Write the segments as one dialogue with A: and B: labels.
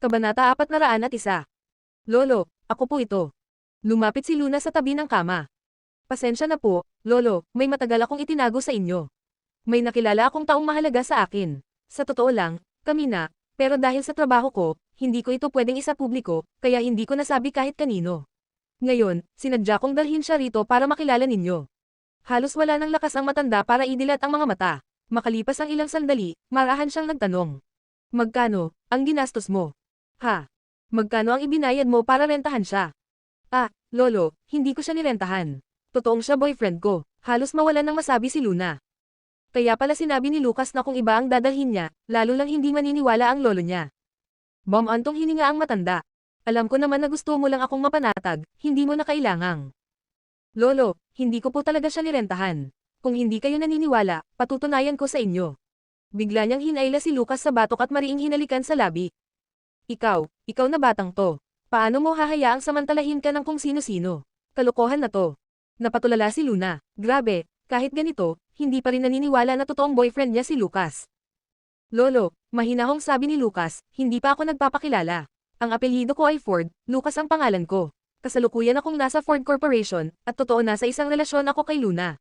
A: Kabanata 401. Lolo, ako po ito. Lumapit si Luna sa tabi ng kama. Pasensya na po, Lolo, may matagal akong itinago sa inyo. May nakilala akong taong mahalaga sa akin. Sa totoo lang, kami na, pero dahil sa trabaho ko, hindi ko ito pwedeng isa publiko, kaya hindi ko nasabi kahit kanino. Ngayon, sinadya kong dalhin siya rito para makilala ninyo. Halos wala ng lakas ang matanda para idilat ang mga mata. Makalipas ang ilang sandali, marahan siyang nagtanong. Magkano ang ginastos mo? Ha? Magkano ang ibinayad mo para rentahan siya? Ah, Lolo, hindi ko siya nirentahan. Totoong siya boyfriend ko. Halos mawalan ng masabi si Luna. Kaya pala sinabi ni Lucas na kung iba ang dadalhin niya, lalo lang hindi maniniwala ang lolo niya. Antong hininga ang matanda. Alam ko naman na gusto mo lang akong mapanatag, hindi mo na kailangang. Lolo, hindi ko po talaga siya nirentahan. Kung hindi kayo naniniwala, patutunayan ko sa inyo. Bigla niyang hinayla si Lucas sa batok at mariing hinalikan sa labi. Ikaw na batang to. Paano mo hahayaang samantalahin ka ng kung sino-sino? Kalokohan na to. Napatulala si Luna. Grabe, kahit ganito, hindi pa rin naniniwala na totoong boyfriend niya si Lucas. Lolo, mahinahong sabi ni Lucas, hindi pa ako nagpapakilala. Ang apelyido ko ay Ford, Lucas ang pangalan ko. Kasalukuyan akong nasa Ford Corporation, at totoo na sa isang relasyon ako kay Luna.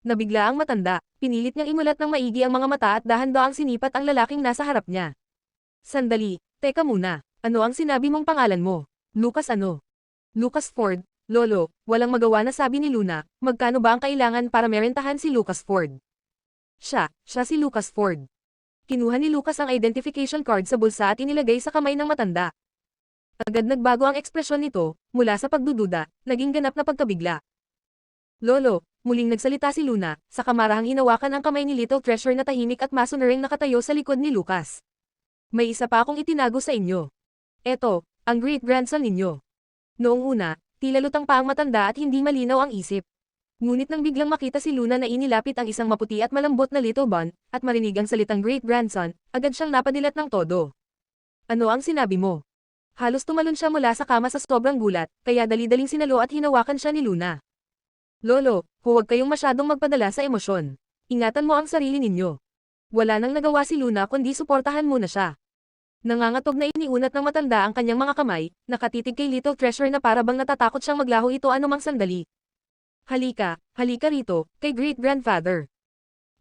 A: Nabigla ang matanda, pinilit niyang imulat ng maigi ang mga mata at dahan-daang sinipat ang lalaking nasa harap niya. Sandali, teka muna, ano ang sinabi mong pangalan mo? Lucas ano? Lucas Ford, Lolo, walang magawa na sabi ni Luna, magkano ba ang kailangan para merentahan si Lucas Ford? Siya si Lucas Ford. Kinuha ni Lucas ang identification card sa bulsa at inilagay sa kamay ng matanda. Agad nagbago ang ekspresyon nito, mula sa pagdududa, naging ganap na pagkabigla. Lolo, muling nagsalita si Luna, sa kamarahang hinawakan ang kamay ni Little Treasure na tahimik at masunuring nakatayo sa likod ni Lucas. May isa pa akong itinago sa inyo. Eto, ang great-grandson ninyo. Noong una, tila lutang pa ang matanda at hindi malinaw ang isip. Ngunit nang biglang makita si Luna na inilapit ang isang maputi at malambot na little bun, at marinig ang salitang great-grandson, agad siyang napadilat ng todo. Ano ang sinabi mo? Halos tumalon siya mula sa kama sa sobrang gulat, kaya dali-daling sinalo at hinawakan siya ni Luna. Lolo, huwag kayong masyadong magpadala sa emosyon. Ingatan mo ang sarili ninyo. Wala nang nagawa si Luna kundi suportahan muna siya. Nangangatog na iniunat ng matanda ang kanyang mga kamay, nakatitig kay Little Treasure na para bang natatakot siyang maglaho ito anumang sandali. Halika rito, kay great-grandfather.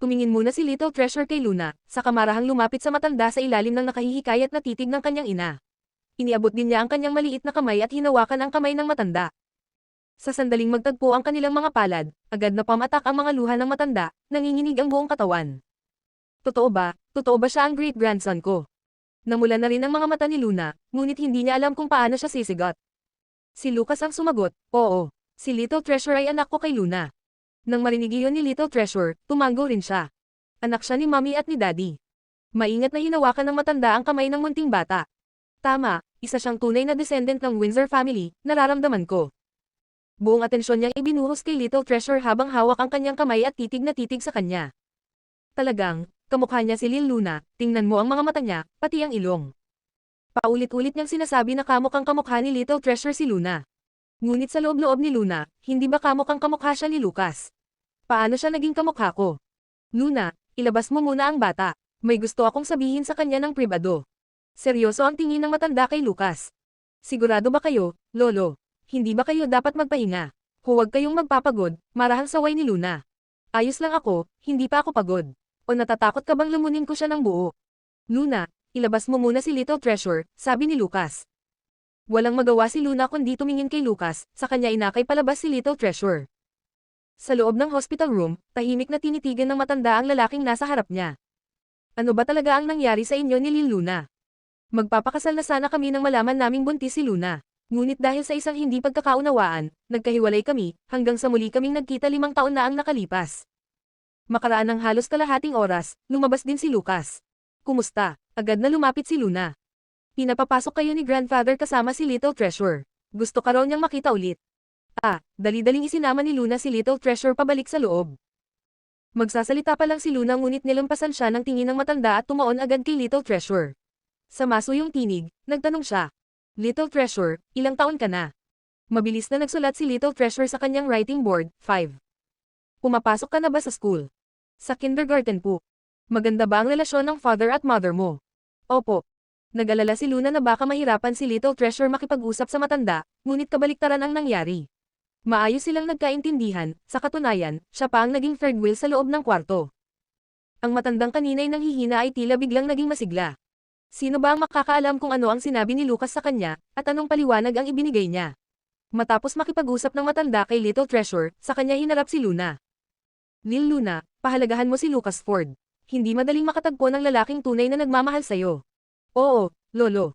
A: Tumingin muna si Little Treasure kay Luna, sa kamarahang lumapit sa matanda sa ilalim ng nakahihikayat na titig ng kanyang ina. Iniabot din niya ang kanyang maliit na kamay at hinawakan ang kamay ng matanda. Sa sandaling magtagpo ang kanilang mga palad, agad na pamatak ang mga luha ng matanda, nanginginig ang buong katawan. Totoo ba siya ang great-grandson ko? Namula na rin ang mga mata ni Luna, ngunit hindi niya alam kung paano siya sisigot. Si Lucas ang sumagot, oo, si Little Treasure ay anak ko kay Luna. Nang marinig iyon ni Little Treasure, tumango rin siya. Anak siya ni Mommy at ni Daddy. Maingat na hinawakan ng matanda ang kamay ng munting bata. Tama, isa siyang tunay na descendant ng Windsor family, nararamdaman ko. Buong atensyon niyang ibinuhos kay Little Treasure habang hawak ang kanyang kamay at titig na titig sa kanya. Talagang, kamukha niya si Lil Luna, tingnan mo ang mga mata niya, pati ang ilong. Paulit-ulit niyang sinasabi na kamukhang kamukha ni Little Treasure si Luna. Ngunit sa loob-loob ni Luna, hindi ba kamukhang kamukha siya ni Lucas? Paano siya naging kamukha ko? Luna, ilabas mo muna ang bata. May gusto akong sabihin sa kanya ng pribado. Seryoso ang tingin ng matanda kay Lucas. Sigurado ba kayo, Lolo? Hindi ba kayo dapat magpahinga? Huwag kayong magpapagod, marahang saway ni Luna. Ayos lang ako, hindi pa ako pagod. O natatakot ka bang lumunin ko siya ng buo? Luna, ilabas mo muna si Little Treasure, sabi ni Lucas. Walang magawa si Luna kundi tumingin kay Lucas, sa kanya inakay palabas si Little Treasure. Sa loob ng hospital room, tahimik na tinitigan ng matanda ang lalaking nasa harap niya. Ano ba talaga ang nangyari sa inyo ni Lil Luna? Magpapakasal na sana kami nang malaman naming buntis si Luna. Ngunit dahil sa isang hindi pagkakaunawaan, nagkahiwalay kami, hanggang sa muli kaming nagkita 5 taon na ang nakalipas. Makaraan ng halos kalahating oras, lumabas din si Lucas. Kumusta? Agad na lumapit si Luna. Pinapapasok kayo ni grandfather kasama si Little Treasure. Gusto ka raw niyang makita ulit. Dali-daling isinama ni Luna si Little Treasure pabalik sa loob. Magsasalita pa lang si Luna ngunit nilampasan siya ng tingin ng matanda at tumaon agad kay Little Treasure. Sa masuyong tinig, nagtanong siya. Little Treasure, ilang taon ka na? Mabilis na nagsulat si Little Treasure sa kanyang writing board, 5. Pumapasok ka na ba sa school? Sa kindergarten po. Maganda ba ang relasyon ng father at mother mo? Opo. Nag-alala si Luna na baka mahirapan si Little Treasure makipag-usap sa matanda, ngunit kabaliktaran ang nangyari. Maayos silang nagkaintindihan, sa katunayan, siya pa ang naging third wheel sa loob ng kwarto. Ang matandang kanina'y nanghihina ay tila biglang naging masigla. Sino ba ang makakaalam kung ano ang sinabi ni Lucas sa kanya, at anong paliwanag ang ibinigay niya? Matapos makipag-usap ng matanda kay Little Treasure, sa kanya hinarap si Luna. Lil Luna, pahalagahan mo si Lucas Ford. Hindi madaling makatagpo ng lalaking tunay na nagmamahal sa'yo. Oo, Lolo.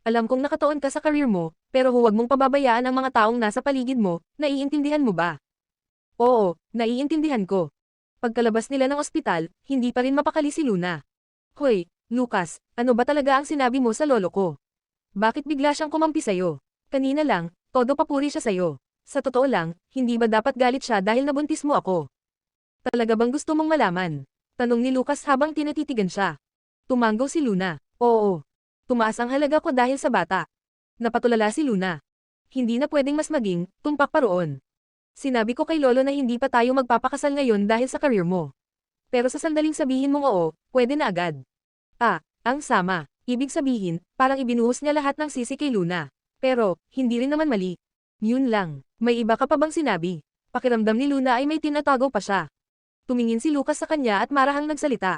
A: Alam kong nakatuon ka sa career mo, pero huwag mong pababayaan ang mga taong nasa paligid mo, naiintindihan mo ba? Oo, naiintindihan ko. Pagkalabas nila ng ospital, hindi pa rin mapakali si Luna. Hoy, Lucas, ano ba talaga ang sinabi mo sa lolo ko? Bakit bigla siyang kumampi sa'yo? Kanina lang, todo papuri siya sa'yo. Sa totoo lang, hindi ba dapat galit siya dahil nabuntis mo ako? Talaga bang gusto mong malaman? Tanong ni Lucas habang tinatitigan siya. Tumanggaw si Luna. Oo. Tumaas ang halaga ko dahil sa bata. Napatulala si Luna. Hindi na pwedeng mas maging, tumpak pa roon. Sinabi ko kay Lolo na hindi pa tayo magpapakasal ngayon dahil sa career mo. Pero sa sandaling sabihin mong oo, pwede na agad. Ah, ang sama. Ibig sabihin, parang ibinuhos niya lahat ng sisi kay Luna. Pero, hindi rin naman mali. Yun lang. May iba ka pa bang sinabi? Pakiramdam ni Luna ay may tinatago pa siya. Tumingin si Lucas sa kanya at marahang nagsalita.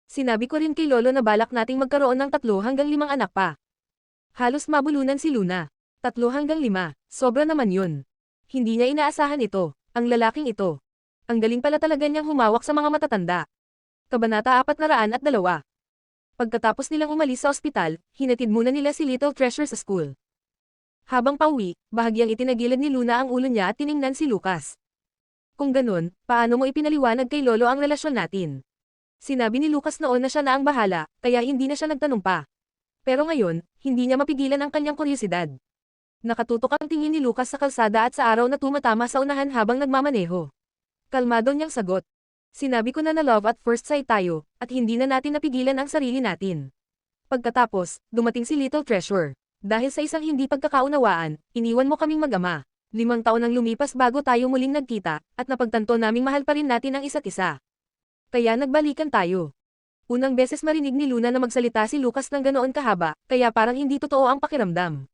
A: Sinabi ko rin kay Lolo na balak nating magkaroon ng 3 hanggang 5 anak pa. Halos mabulunan si Luna. 3 hanggang 5, sobra naman yun. Hindi niya inaasahan ito, ang lalaking ito. Ang galing pala talaga niyang humawak sa mga matatanda. Kabanata 402. Pagkatapos nilang umalis sa ospital, hinatid muna nila si Little Treasure sa school. Habang pauwi, bahagyang itinagilid ni Luna ang ulo niya at tiningnan si Lucas. Kung ganun, paano mo ipinaliwanag kay Lolo ang relasyon natin? Sinabi ni Lucas noon na siya na ang bahala, kaya hindi na siya nagtanong pa. Pero ngayon, hindi niya mapigilan ang kanyang kuryosidad. Nakatutok ang tingin ni Lucas sa kalsada at sa araw na tumatama sa unahan habang nagmamaneho. Kalmado niyang sagot. Sinabi ko na love at first sight tayo, at hindi na natin napigilan ang sarili natin. Pagkatapos, dumating si Little Treasure. Dahil sa isang hindi pagkakaunawaan, iniwan mo kaming mag-ama. 5 taon ang lumipas bago tayo muling nagkita, at napagtanto naming mahal pa rin natin ang isa't isa. Kaya nagbalikan tayo. Unang beses marinig ni Luna na magsalita si Lucas ng ganoon kahaba, kaya parang hindi totoo ang pakiramdam.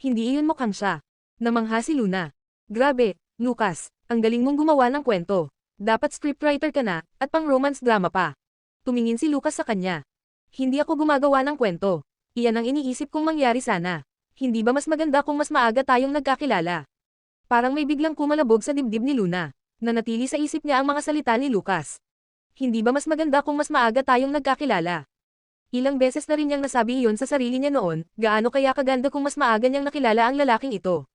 A: Hindi iyon mukhang siya. Namangha si Luna. Grabe, Lucas, ang galing mong gumawa ng kwento. Dapat scriptwriter ka na, at pang romance drama pa. Tumingin si Lucas sa kanya. Hindi ako gumagawa ng kwento. Iyan ang iniisip kong mangyari sana. Hindi ba mas maganda kung mas maaga tayong nagkakilala? Parang may biglang kumalabog sa dibdib ni Luna. Nanatili sa isip niya ang mga salita ni Lucas. Hindi ba mas maganda kung mas maaga tayong nagkakilala? Ilang beses na rin niyang nasabi iyon sa sarili niya noon, gaano kaya kaganda kung mas maaga niyang nakilala ang lalaking ito.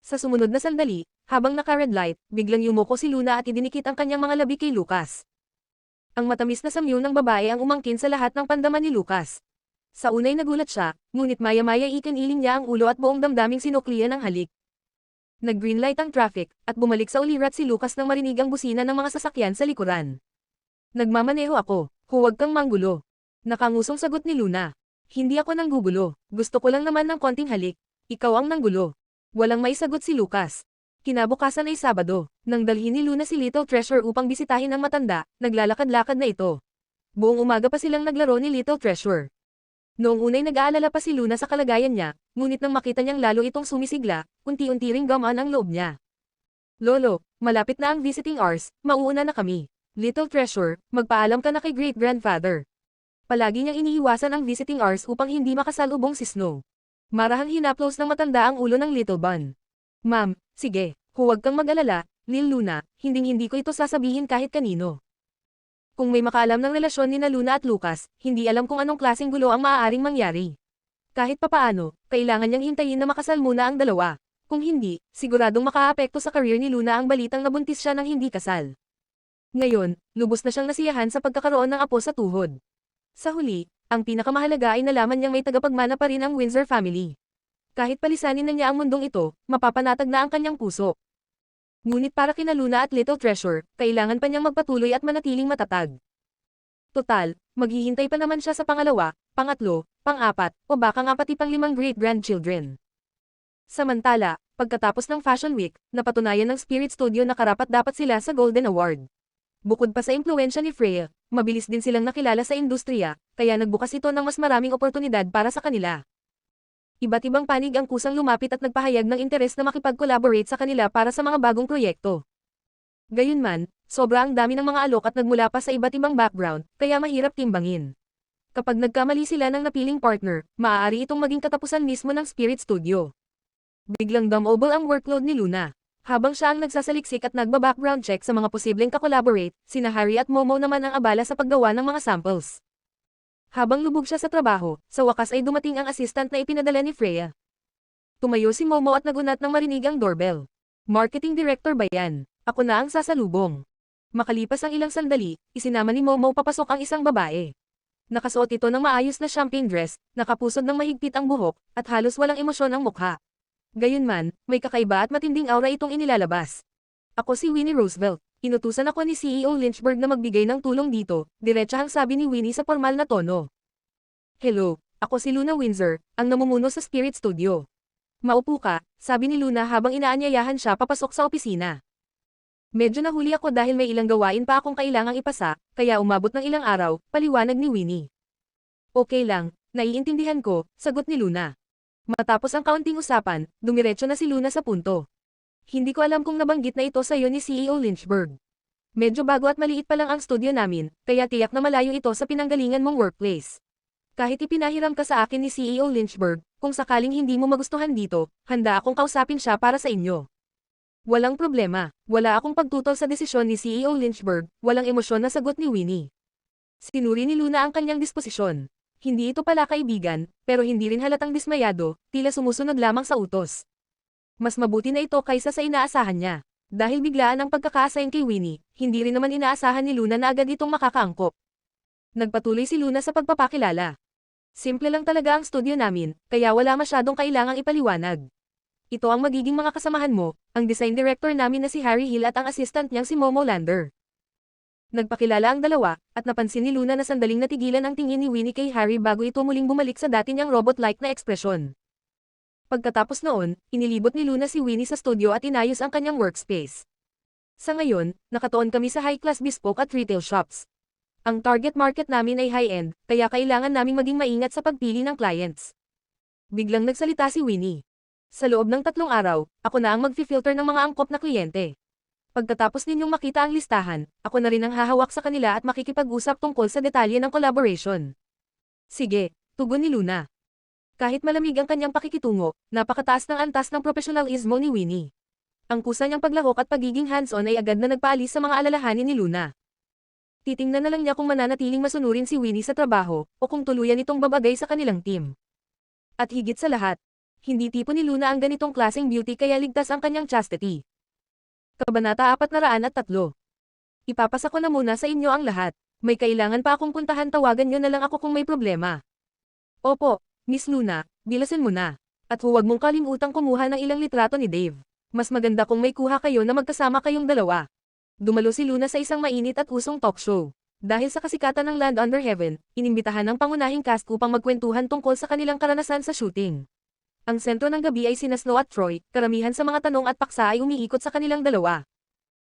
A: Sa sumunod na sandali, habang naka-red light, biglang yumuko si Luna at idinikit ang kanyang mga labi kay Lucas. Ang matamis na samyo ng babae ang umangkin sa lahat ng pandaman ni Lucas. Sa unay nagulat siya, ngunit maya-maya ikiniling niya ang ulo at buong damdaming sinuklian ng halik. Nag-green light ang traffic, at bumalik sa ulirat si Lucas nang marinig ang busina ng mga sasakyan sa likuran. Nagmamaneho ako, huwag kang manggulo. Nakangusong sagot ni Luna. Hindi ako nanggugulo, gusto ko lang naman ng konting halik. Ikaw ang nanggulo. Walang maisagot si Lucas. Kinabukasan ay Sabado, nang dalhin ni Luna si Little Treasure upang bisitahin ang matanda, naglalakad-lakad na ito. Buong umaga pa silang naglaro ni Little Treasure. Noong unay nag-aalala pa si Luna sa kalagayan niya, ngunit nang makita niyang lalo itong sumisigla, unti-unti ring gamaan ang loob niya. Lolo, malapit na ang visiting hours, mauuna na kami. Little Treasure, magpaalam ka na kay great-grandfather. Palagi niyang iniiwasan ang visiting hours upang hindi makasalubong si Snow. Marahang hinaplos ng matanda ang ulo ng Little Bun. Ma'am, sige, huwag kang mag-alala, Lil Luna, hinding-hindi ko ito sasabihin kahit kanino. Kung may makaalam ng relasyon ni na Luna at Lucas, hindi alam kung anong klaseng gulo ang maaaring mangyari. Kahit papaano, kailangan niyang hintayin na makasal muna ang dalawa. Kung hindi, siguradong makaapekto sa career ni Luna ang balitang nabuntis siya ng hindi kasal. Ngayon, lubos na siyang nasiyahan sa pagkakaroon ng apo sa tuhod. Sa huli, ang pinakamahalaga ay nalaman niyang may tagapagmana pa rin ang Windsor family. Kahit palisanin na niya ang mundong ito, mapapanatag na ang kanyang puso. Ngunit para kina Luna at Little Treasure, kailangan pa niyang magpatuloy at manatiling matatag. Total, maghihintay pa naman siya sa pangalawa, pangatlo, pang-4, o baka nga pati pang-5 great-grandchildren. Samantala, pagkatapos ng Fashion Week, napatunayan ng Spirit Studio na karapat-dapat sila sa Golden Award. Bukod pa sa impluwensya ni Freya, mabilis din silang nakilala sa industriya, kaya nagbukas ito ng mas maraming oportunidad para sa kanila. Iba't ibang panig ang kusang lumapit at nagpahayag ng interes na makipag-collaborate sa kanila para sa mga bagong proyekto. Gayunman, sobra ang dami ng mga alok at nagmula pa sa iba't ibang background, kaya mahirap timbangin. Kapag nagkamali sila ng napiling partner, maaari itong maging katapusan mismo ng Spirit Studio. Biglang dumble ang workload ni Luna. Habang siya ang nagsasaliksik at nagba-background check sa mga posibleng kakollaborate, sina Harry at Momo naman ang abala sa paggawa ng mga samples. Habang lubog siya sa trabaho, sa wakas ay dumating ang assistant na ipinadala ni Freya. Tumayo si Momo at nagunat nang marinig ang doorbell. Marketing director ba yan? Ako na ang sasalubong. Makalipas ang ilang sandali, isinama ni Momo papasok ang isang babae. Nakasuot ito ng maayos na champagne dress, nakapusod ng mahigpit ang buhok, at halos walang emosyon ang mukha. Gayunman, may kakaiba at matinding aura itong inilalabas. Ako si Winnie Roosevelt. Inutusan ako ni CEO Lynchburg na magbigay ng tulong dito, diretsahang sabi ni Winnie sa formal na tono. Hello, ako si Luna Windsor, ang namumuno sa Spirit Studio. Maupo ka, sabi ni Luna habang inaanyayahan siya papasok sa opisina. Medyo nahuli ako dahil may ilang gawain pa akong kailangang ipasa, kaya umabot ng ilang araw, paliwanag ni Winnie. Okay lang, naiintindihan ko, sagot ni Luna. Matapos ang kaunting usapan, dumiretso na si Luna sa punto. Hindi ko alam kung nabanggit na ito sa iyo ni CEO Lynchburg. Medyo bago at maliit pa lang ang studio namin, kaya tiyak na malayo ito sa pinanggalingan mong workplace. Kahit ipinahiram ka sa akin ni CEO Lynchburg, kung sakaling hindi mo magustuhan dito, handa akong kausapin siya para sa inyo. Walang problema, wala akong pagtutol sa desisyon ni CEO Lynchburg, walang emosyon na sagot ni Winnie. Sinuri ni Luna ang kanyang disposisyon. Hindi ito pala kaibigan, pero hindi rin halatang dismayado, tila sumusunod lamang sa utos. Mas mabuti na ito kaysa sa inaasahan niya. Dahil biglaan ang pagkaka-assign kay Winnie, hindi rin naman inaasahan ni Luna na agad itong makakaangkop. Nagpatuloy si Luna sa pagpapakilala. Simple lang talaga ang studio namin, kaya wala masyadong kailangang ipaliwanag. Ito ang magiging mga kasamahan mo, ang design director namin na si Harry Hill at ang assistant niyang si Momo Lander. Nagpakilala ang dalawa, at napansin ni Luna na sandaling natigilan ang tingin ni Winnie kay Harry bago ito muling bumalik sa dati niyang robot-like na ekspresyon. Pagkatapos noon, inilibot ni Luna si Winnie sa studio at inayos ang kanyang workspace. Sa ngayon, nakatuon kami sa high-class bespoke at retail shops. Ang target market namin ay high-end, kaya kailangan naming maging maingat sa pagpili ng clients. Biglang nagsalita si Winnie. Sa loob ng 3 araw, ako na ang mag-filter ng mga angkop na kliyente. Pagkatapos ninyong makita ang listahan, ako na rin ang hahawak sa kanila at makikipag-usap tungkol sa detalye ng collaboration. Sige, tugon ni Luna. Kahit malamig ang kanyang pakikitungo, napakataas ng antas ng profesionalismo ni Winnie. Ang kusa niyang paglahok at pagiging hands-on ay agad na nagpaalis sa mga alalahanin ni Luna. Titingnan na lang niya kung mananatiling masunurin si Winnie sa trabaho, o kung tuluyan itong babagay sa kanilang team. At higit sa lahat, hindi tipo ni Luna ang ganitong klaseng beauty kaya ligtas ang kanyang chastity. Kabanata 403. Ipapasa ko na muna sa inyo ang lahat. May kailangan pa akong puntahan, tawagan nyo na lang ako kung may problema. Opo, Miss Luna, bilasin mo na. At huwag mong kalimutang kumuha ng ilang litrato ni Dave. Mas maganda kung may kuha kayo na magkasama kayong dalawa. Dumalo si Luna sa isang mainit at usong talk show. Dahil sa kasikatan ng Land Under Heaven, inimbitahan ng pangunahing cast upang magkwentuhan tungkol sa kanilang karanasan sa shooting. Ang sentro ng gabi ay sina Snow at Troy, karamihan sa mga tanong at paksa ay umiikot sa kanilang dalawa.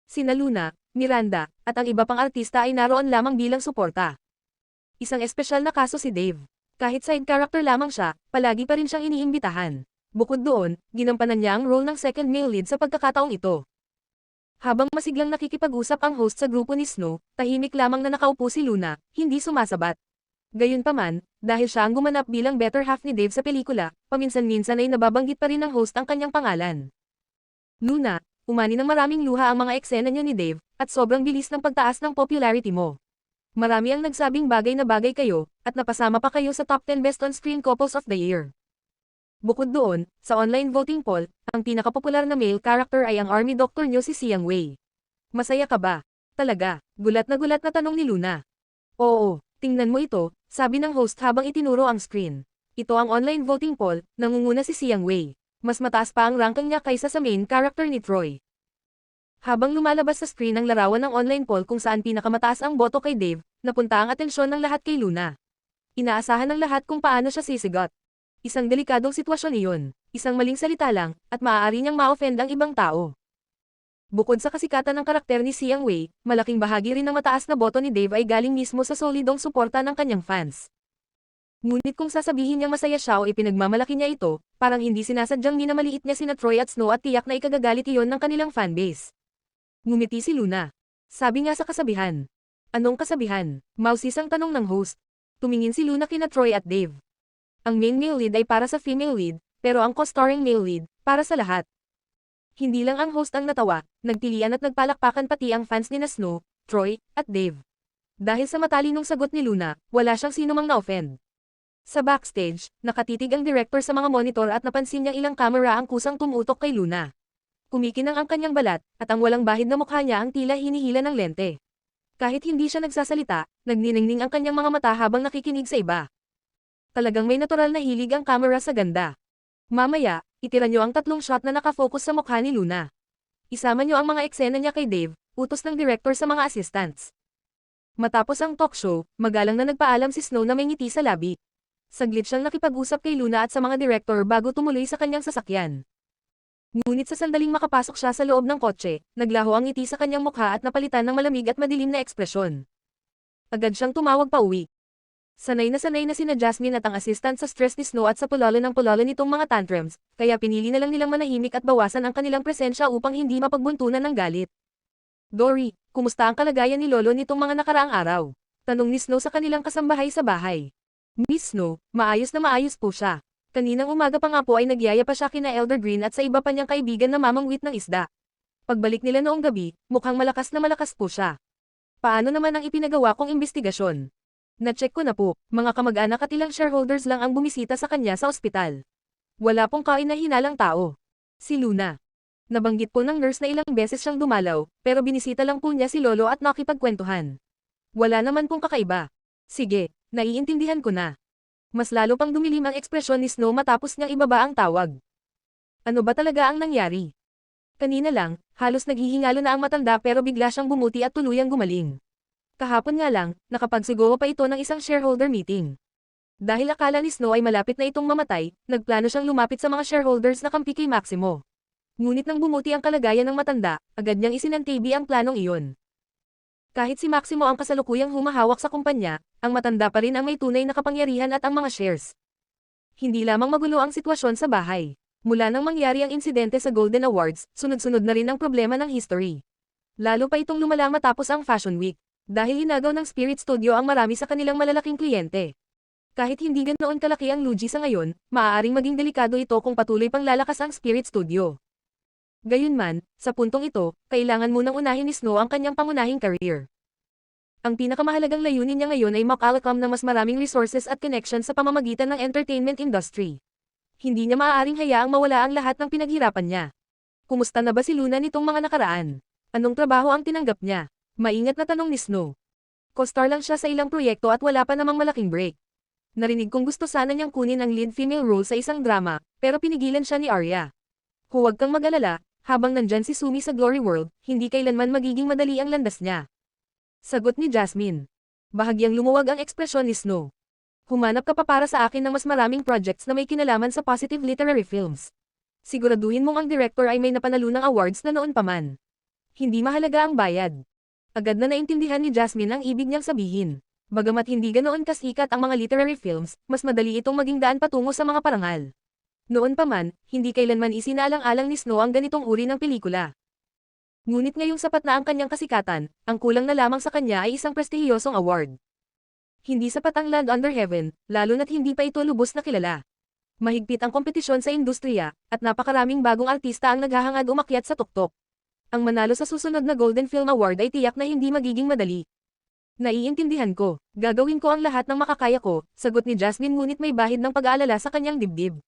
A: Sina Luna, Miranda, at ang iba pang artista ay naroon lamang bilang suporta. Isang espesyal na kaso si Dave. Kahit side character lamang siya, palagi pa rin siyang iniimbitahan. Bukod doon, ginampanan niya ang role ng second male lead sa pagkakataong ito. Habang masiglang nakikipag-usap ang host sa grupo ni Snow, tahimik lamang na nakaupo si Luna, hindi sumasabat. Gayunpaman, dahil siya ang gumanap bilang better half ni Dave sa pelikula, paminsan-minsan ay nababanggit pa rin ng host ang kanyang pangalan. Luna, umani ng maraming luha ang mga eksena niyo ni Dave, at sobrang bilis ng pagtaas ng popularity mo. Marami ang nagsabing bagay na bagay kayo, at napasama pa kayo sa top 10 best on-screen couples of the year. Bukod doon, sa online voting poll, ang pinakapopular na male character ay ang army doctor niyo si Siang Wei. Masaya ka ba? Talaga, gulat na tanong ni Luna. Oo, tingnan mo ito, sabi ng host habang itinuro ang screen. Ito ang online voting poll, nangunguna si Siang Wei. Mas mataas pa ang ranking niya kaysa sa main character ni Troy. Habang lumalabas sa screen ang larawan ng online poll kung saan pinakamataas ang boto kay Dave, napunta ang atensyon ng lahat kay Luna. Inaasahan ng lahat kung paano siya sisigot. Isang delikadong sitwasyon iyon, isang maling salita lang, at maaari niyang ma-offend ang ibang tao. Bukod sa kasikatan ng karakter ni Xiang Wei, malaking bahagi rin ng mataas na boto ni Dave ay galing mismo sa solidong suporta ng kanyang fans. Ngunit kung sasabihin niyang masaya siya o ipinagmamalaki niya ito, parang hindi sinasadyang minamaliit niya sina Troy at Snow at tiyak na ikagagalit iyon ng kanilang fanbase. Ngumiti si Luna. Sabi nga sa kasabihan. Anong kasabihan? Mausisang tanong ng host. Tumingin si Luna kina Troy at Dave. Ang main male lead ay para sa female lead, pero ang co-starring male lead, para sa lahat. Hindi lang ang host ang natawa, nagtilian at nagpalakpakan pati ang fans ni Snow, Troy, at Dave. Dahil sa matalinong sagot ni Luna, wala siyang sinumang na-offend. Sa backstage, nakatitig ang director sa mga monitor at napansin niyang ilang kamera ang kusang tumutok kay Luna. Kumikinang ang kanyang balat, at ang walang bahid na mukha niya ang tila hinihila ng lente. Kahit hindi siya nagsasalita, nagniningning ang kanyang mga mata habang nakikinig sa iba. Talagang may natural na hilig ang kamera sa ganda. Mamaya, itira niyo ang 3 shot na nakafocus sa mukha ni Luna. Isama niyo ang mga eksena niya kay Dave, utos ng director sa mga assistants. Matapos ang talk show, magalang na nagpaalam si Snow na may ngiti sa labi. Saglit siyang nakipag-usap kay Luna at sa mga director bago tumuloy sa kanyang sasakyan. Ngunit sa sandaling makapasok siya sa loob ng kotse, naglaho ang ngiti sa kanyang mukha at napalitan ng malamig at madilim na ekspresyon. Agad siyang tumawag pa uwi. Sanay na sina Jasmine at ang assistant sa stress ni Snow at sa pulalo ng pulalo nitong mga tantrums, kaya pinili na lang nilang manahimik at bawasan ang kanilang presensya upang hindi mapagbuntunan ng galit. Dory, kumusta ang kalagayan ni Lolo nitong mga nakaraang araw? Tanong ni Snow sa kanilang kasambahay sa bahay. Miss Snow, maayos na maayos po siya. Kaninang umaga pa nga po ay nagyaya pa siya kina Elder Green at sa iba pa niyang kaibigan na mamangwit ng isda. Pagbalik nila noong gabi, mukhang malakas na malakas po siya. Paano naman ang ipinagawa kong imbestigasyon? Na-check ko na po, mga kamag-anak at ilang shareholders lang ang bumisita sa kanya sa ospital. Wala pong kaina-hinalang tao. Si Luna. Nabanggit po ng nurse na ilang beses siyang dumalaw, pero binisita lang po niya si Lolo at nakipagkwentuhan. Wala naman pong kakaiba. Sige, naiintindihan ko na. Mas lalo pang dumilim ang ekspresyon ni Snow matapos niyang ibaba ang tawag. Ano ba talaga ang nangyari? Kanina lang, halos naghihingalo na ang matanda pero bigla siyang bumuti at tuluyang gumaling. Kahapon nga lang, nakapagsiguro pa ito ng isang shareholder meeting. Dahil akala ni Snow ay malapit na itong mamatay, nagplano siyang lumapit sa mga shareholders na kampi kay Maximo. Ngunit nang bumuti ang kalagayan ng matanda, agad niyang isinantibi ang planong iyon. Kahit si Maximo ang kasalukuyang humahawak sa kumpanya, ang matanda pa rin ang may tunay na kapangyarihan at ang mga shares. Hindi lamang magulo ang sitwasyon sa bahay. Mula nang mangyari ang insidente sa Golden Awards, sunod-sunod na rin ang problema ng history. Lalo pa itong lumala matapos ang Fashion Week. Dahil inagaw ng Spirit Studio ang marami sa kanilang malalaking kliyente. Kahit hindi ganoon kalaki ang lugi sa ngayon, maaaring maging delikado ito kung patuloy pang lalakas ang Spirit Studio. Gayunman, sa puntong ito, kailangan munang unahin ni Snow ang kanyang pangunahing career. Ang pinakamahalagang layunin niya ngayon ay makalakam ng mas maraming resources at connections sa pamamagitan ng entertainment industry. Hindi niya maaaring hayaang mawala ang lahat ng pinaghirapan niya. Kumusta na ba si Luna nitong mga nakaraan? Anong trabaho ang tinanggap niya? Maingat na tanong ni Snow. Co-star lang siya sa ilang proyekto at wala pa namang malaking break. Narinig kong gusto sana niyang kunin ang lead female role sa isang drama, pero pinigilan siya ni Arya. Huwag kang mag-alala, habang nandyan si Sumi sa Glory World, hindi kailanman magiging madali ang landas niya. Sagot ni Jasmine. Bahagyang lumuwag ang ekspresyon ni Snow. Humanap ka pa para sa akin ng mas maraming projects na may kinalaman sa positive literary films. Siguraduhin mong ang director ay may napanalo ng awards na noon pa man. Hindi mahalaga ang bayad. Agad na naintindihan ni Jasmine ang ibig niyang sabihin. Bagamat hindi ganoon kasikat ang mga literary films, mas madali itong maging daan patungo sa mga parangal. Noon pa man, hindi kailanman isinaalang-alang ni Snow ang ganitong uri ng pelikula. Ngunit ngayong sapat na ang kanyang kasikatan, ang kulang na lamang sa kanya ay isang prestihiyosong award. Hindi sapat ang Land Under Heaven, lalo na't hindi pa ito lubos na kilala. Mahigpit ang kompetisyon sa industriya, at napakaraming bagong artista ang naghahangad umakyat sa tuktok. Ang manalo sa susunod na Golden Film Award ay tiyak na hindi magiging madali. Naiintindihan ko, gagawin ko ang lahat ng makakaya ko, sagot ni Jasmine ngunit may bahid ng pag-aalala sa kanyang dibdib.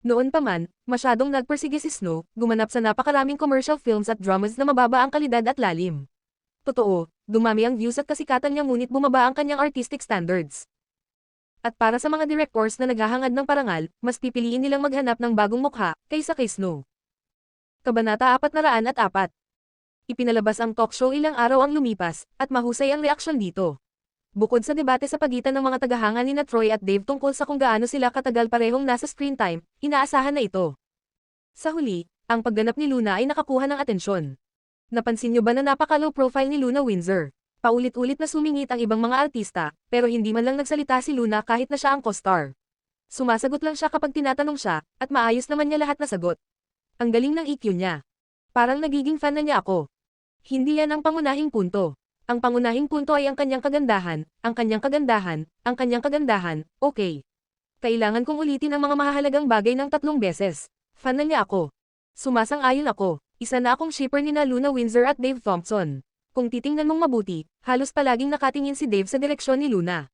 A: Noon pa man, masyadong nagpersige si Snow, gumanap sa napakaraming commercial films at dramas na mababa ang kalidad at lalim. Totoo, dumami ang views at kasikatan niya ngunit bumaba ang kanyang artistic standards. At para sa mga directors na naghahangad ng parangal, mas pipiliin nilang maghanap ng bagong mukha, kaysa kay Snow. Kabanata 404. Ipinalabas ang talk show ilang araw ang lumipas, at mahusay ang reaksyon dito. Bukod sa debate sa pagitan ng mga tagahanga nina Troy at Dave tungkol sa kung gaano sila katagal parehong nasa screen time, inaasahan na ito. Sa huli, Ang pagganap ni Luna ay nakakuha ng atensyon. Napansin niyo ba na napaka-low profile ni Luna Windsor? Paulit-ulit na sumingit ang ibang mga artista, pero hindi man lang nagsalita si Luna kahit na siya ang co-star. Sumasagot lang siya kapag tinatanong siya, at maayos naman niya lahat na sagot. Ang galing ng EQ niya. Parang nagiging fan na niya ako. Hindi yan ang pangunahing punto. Ang pangunahing punto ay ang kanyang kagandahan, ang kanyang kagandahan, ang kanyang kagandahan, okay. Kailangan kong ulitin ang mga mahahalagang bagay ng 3 beses. Fan na niya ako. Sumasang-ayon ako. Isa na akong shipper ni na Luna Windsor at Dave Thompson. Kung titingnan mong mabuti, halos palaging nakatingin si Dave sa direksyon ni Luna.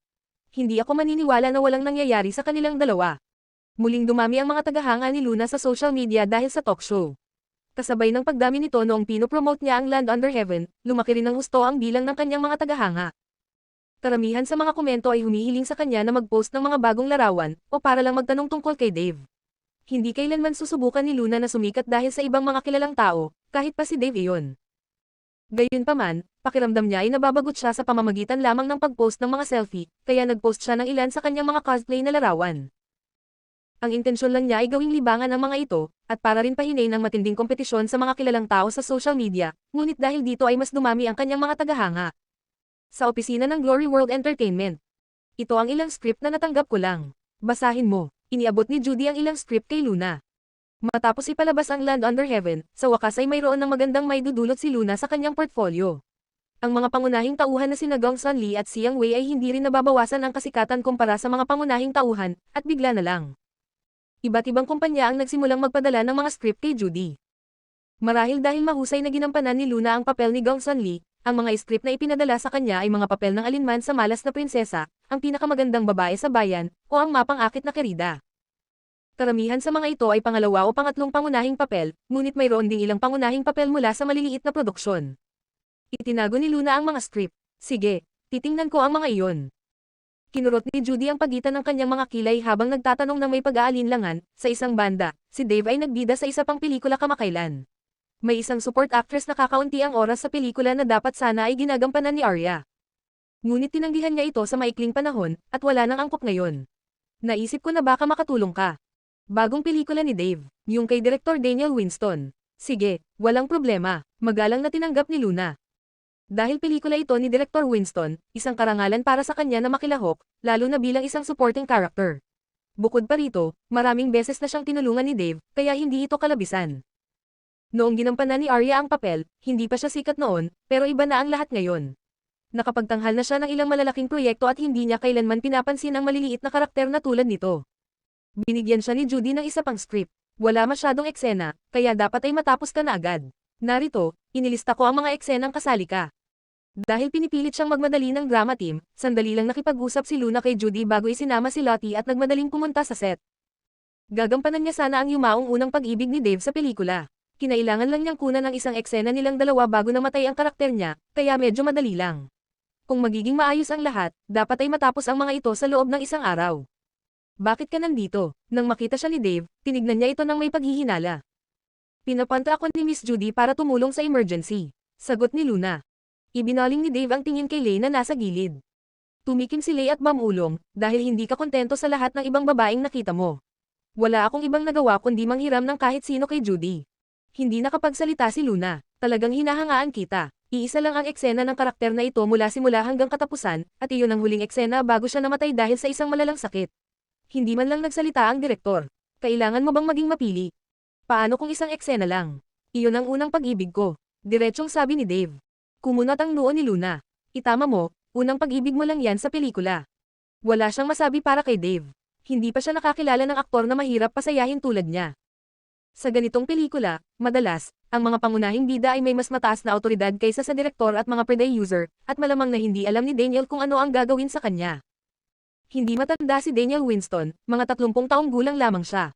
A: Hindi ako maniniwala na walang nangyayari sa kanilang dalawa. Muling dumami ang mga tagahanga ni Luna sa social media dahil sa talk show. Kasabay ng pagdami nito noong pinopromote niya ang Land Under Heaven, lumaki rin ng husto ang bilang ng kanyang mga tagahanga. Karamihan sa mga komento ay humihiling sa kanya na mag-post ng mga bagong larawan, o para lang magtanong tungkol kay Dave. Hindi kailanman susubukan ni Luna na sumikat dahil sa ibang mga kilalang tao, kahit pa si Dave iyon. Gayunpaman, pakiramdam niya ay nababagot siya sa pamamagitan lamang ng pag-post ng mga selfie, kaya nag-post siya ng ilan sa kanyang mga cosplay na larawan. Ang intensyon lang niya ay gawing libangan ang mga ito, at para rin pahinay ng matinding kompetisyon sa mga kilalang tao sa social media, ngunit dahil dito ay mas dumami ang kanyang mga tagahanga. Sa opisina ng Glory World Entertainment. Ito ang ilang script na natanggap ko lang. Basahin mo. Iniabot ni Judy ang ilang script kay Luna. Matapos ipalabas ang Land Under Heaven, sa wakas ay mayroon ng magandang maidudulot si Luna sa kanyang portfolio. Ang mga pangunahing tauhan na sina Gong Sun Lee at Xiang Wei ay hindi rin nababawasan ang kasikatan kumpara sa mga pangunahing tauhan, at bigla na lang. Iba't ibang kumpanya ang nagsimulang magpadala ng mga script kay Judy. Marahil dahil mahusay na ginampanan ni Luna ang papel ni Gong Sun Lee, ang mga script na ipinadala sa kanya ay mga papel ng alinman sa Malas na Prinsesa, ang pinakamagandang babae sa bayan, o ang mapang-akit na kerida. Karamihan sa mga ito ay pangalawa o pangatlong pangunahing papel, ngunit mayroon ding ilang pangunahing papel mula sa maliliit na produksyon. Itinago ni Luna ang mga script. Sige, titingnan ko ang mga iyon. Kinurot ni Judy ang pagitan ng kanyang mga kilay habang nagtatanong ng may pag-aalinlangan. Sa isang banda, si Dave ay nagbida sa isa pang pelikula kamakailan. May isang support actress na kakaunti ang oras sa pelikula na dapat sana ay ginagampanan ni Arya. Ngunit tinanggihan niya ito sa maikling panahon, at wala nang angkop ngayon. Naisip ko na baka makatulong ka. Bagong pelikula ni Dave, yung kay Director Daniel Winston. Sige, walang problema, magalang na tinanggap ni Luna. Dahil pelikula ito ni Director Winston, isang karangalan para sa kanya na makilahok, lalo na bilang isang supporting character. Bukod pa rito, maraming beses na siyang tinulungan ni Dave, kaya hindi ito kalabisan. Noong ginampanan ni Arya ang papel, hindi pa siya sikat noon, pero iba na ang lahat ngayon. Nakapagtanghal na siya ng ilang malalaking proyekto at hindi niya kailanman pinapansin ang maliliit na karakter na tulad nito. Binigyan siya ni Judy ng isa pang script. Wala masyadong eksena, kaya dapat ay matapos ka na agad. Narito, inilista ko ang mga eksenang kasali ka. Dahil pinipilit siyang magmadali ng drama team, sandali lang nakipag-usap si Luna kay Judy bago isinama si Lottie at nagmadaling pumunta sa set. Gagampanan niya sana ang yumaong unang pag-ibig ni Dave sa pelikula. Kinailangan lang niyang kunan ng isang eksena nilang dalawa bago namatay ang karakter niya, kaya medyo madali lang. Kung magiging maayos ang lahat, dapat ay matapos ang mga ito sa loob ng isang araw. Bakit ka nandito? Nang makita siya ni Dave, tinignan niya ito ng may paghihinala. Pinapunta ako ni Miss Judy para tumulong sa emergency. Sagot ni Luna. Ibinaling ni Dave ang tingin kay Lay na nasa gilid. Tumikim si Lay at mamulong, dahil hindi ka kontento sa lahat ng ibang babaeng nakita mo. Wala akong ibang nagawa kundi manghiram ng kahit sino kay Judy. Hindi nakapagsalita si Luna. Talagang hinahangaan kita. Iisa lang ang eksena ng karakter na ito mula simula hanggang katapusan, at iyon ang huling eksena bago siya namatay dahil sa isang malalang sakit. Hindi man lang nagsalita ang direktor. Kailangan mo bang maging mapili? Paano kung isang eksena lang? Iyon ang unang pag-ibig ko. Diretsong sabi ni Dave. Kumunat ang noo ni Luna. Itama mo, unang pag-ibig mo lang yan sa pelikula. Wala siyang masabi para kay Dave. Hindi pa siya nakakilala ng aktor na mahirap pasayahin tulad niya. Sa ganitong pelikula, madalas, ang mga pangunahing bida ay may mas mataas na awtoridad kaysa sa direktor at mga producer, at malamang na hindi alam ni Daniel kung ano ang gagawin sa kanya. Hindi matanda si Daniel Winston, mga 30 taong gulang lamang siya.